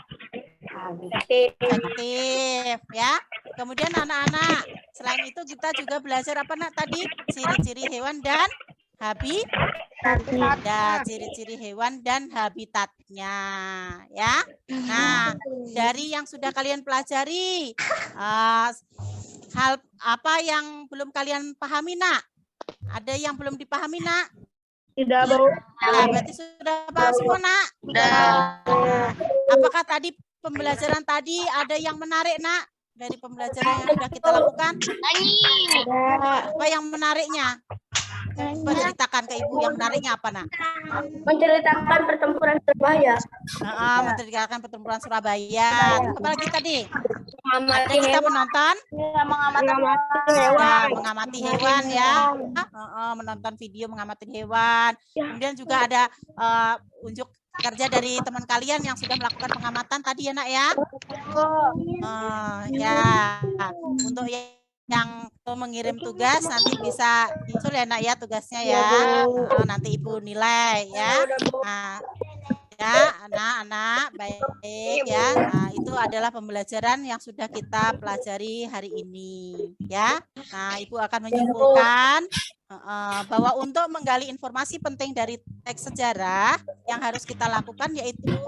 adjektif ya. Kemudian anak-anak, selain itu kita juga belajar apa, Nak, tadi? Ciri-ciri hewan dan ciri-ciri hewan dan habitatnya ya. Nah, dari yang sudah kalian pelajari, hal apa yang belum kalian pahami, Nak? Ada yang belum dipahami, Nak? Tidak, Bu. Nah, berarti sudah paham semua, Nak? Apakah tadi pembelajaran tadi ada yang menarik, Nak? Dari pembelajaran yang sudah kita lakukan? Apa yang menariknya? Coba ceritakan ke Ibu yang menariknya apa, Nak? Menceritakan pertempuran Surabaya. Menceritakan pertempuran Surabaya. Apa lagi tadi? Ada kita menonton? Mengamati hewan ya. Menonton video mengamati hewan. Kemudian juga ada unjuk kerja dari teman kalian yang sudah melakukan pengamatan tadi ya, Nak ya. Ya, untuk yang mengirim tugas nanti bisa nyusul ya, Nak ya, tugasnya ya. Nanti Ibu nilai ya. Ya, anak-anak baik ya. Nah, itu adalah pembelajaran yang sudah kita pelajari hari ini ya. Nah, Ibu akan menyimpulkan bahwa untuk menggali informasi penting dari teks sejarah yang harus kita lakukan yaitu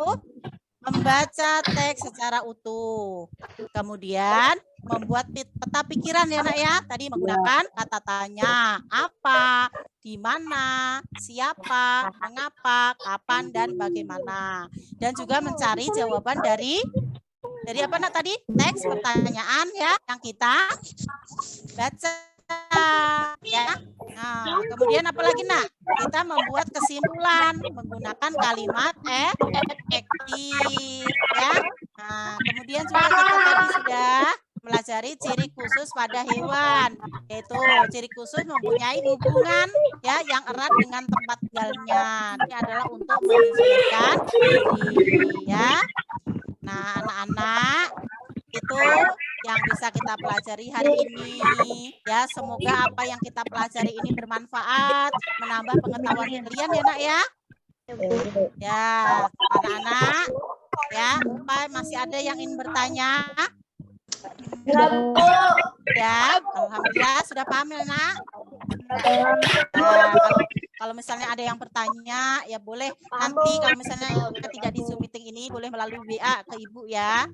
membaca teks secara utuh. Kemudian membuat peta pikiran ya, Nak ya. Tadi menggunakan kata tanya, apa, di mana, siapa, mengapa, kapan, dan bagaimana. Dan juga mencari jawaban dari apa, Nak, tadi? Teks pertanyaan ya yang kita baca ya. Nah, kemudian apa lagi, Nak? Kita membuat kesimpulan menggunakan kalimat efektif ya. Nah, kemudian juga kita tadi sudah pelajari ciri khusus pada hewan, yaitu ciri khusus mempunyai hubungan ya yang erat dengan tempat tinggalnya. Ini adalah untuk menyesuaikan diri ya. Nah, anak-anak, itu yang bisa kita pelajari hari ini ya. Semoga apa yang kita pelajari ini bermanfaat, menambah pengetahuan kalian ya, Nak ya. Ya, anak-anak ya, apa masih ada yang ingin bertanya? Ya, alhamdulillah sudah paham ya, Nak. Nah, kalau misalnya ada yang bertanya ya boleh nanti kalau misalnya tidak di Zoom meeting ini boleh melalui WA ke Ibu ya.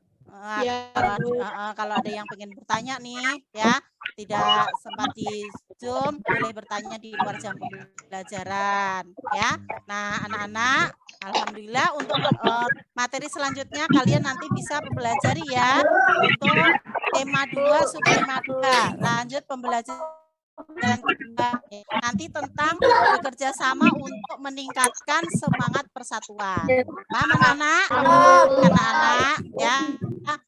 Kalau ada yang pengen bertanya nih ya, tidak sempat di Zoom, boleh bertanya di luar jam pembelajaran ya. Nah, anak-anak, alhamdulillah untuk materi selanjutnya kalian nanti bisa mempelajari ya untuk tema 2 subtema 2. Lanjut pembelajaran dan nanti tentang bekerja sama untuk meningkatkan semangat persatuan. Paham anak-anak? Anak-anak ya.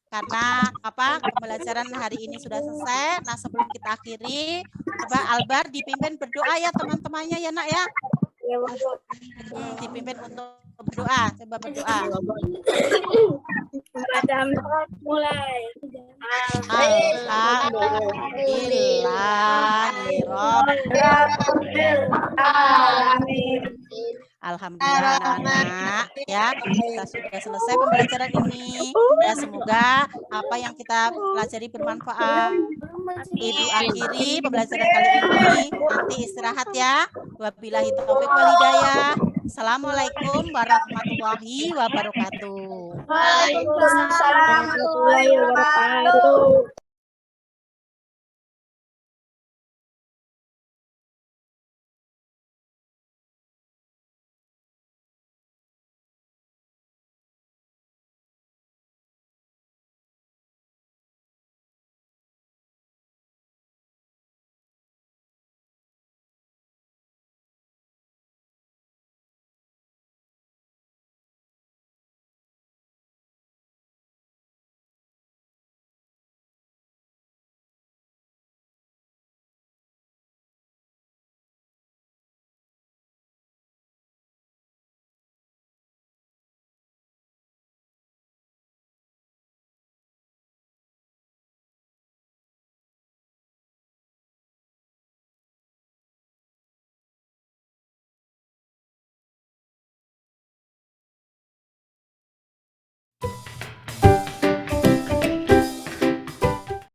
Karena apa? Pembelajaran hari ini sudah selesai. Nah, sebelum kita akhiri, coba Albar dipimpin berdoa ya teman-temannya ya, Nak ya. Dipimpin untuk berdoa. Coba berdoa. Mulai. Alhamdulillahirabbil alamin. Alhamdulillah anak-anak ya, kita sudah selesai pembelajaran ini. Ya, semoga apa yang kita pelajari bermanfaat. Ibu akhiri pembelajaran kali ini. Nanti istirahat ya. Wabillahi taufiq wal hidayah. Assalamualaikum warahmatullahi wabarakatuh. Waalaikumsalam warahmatullahi wabarakatuh.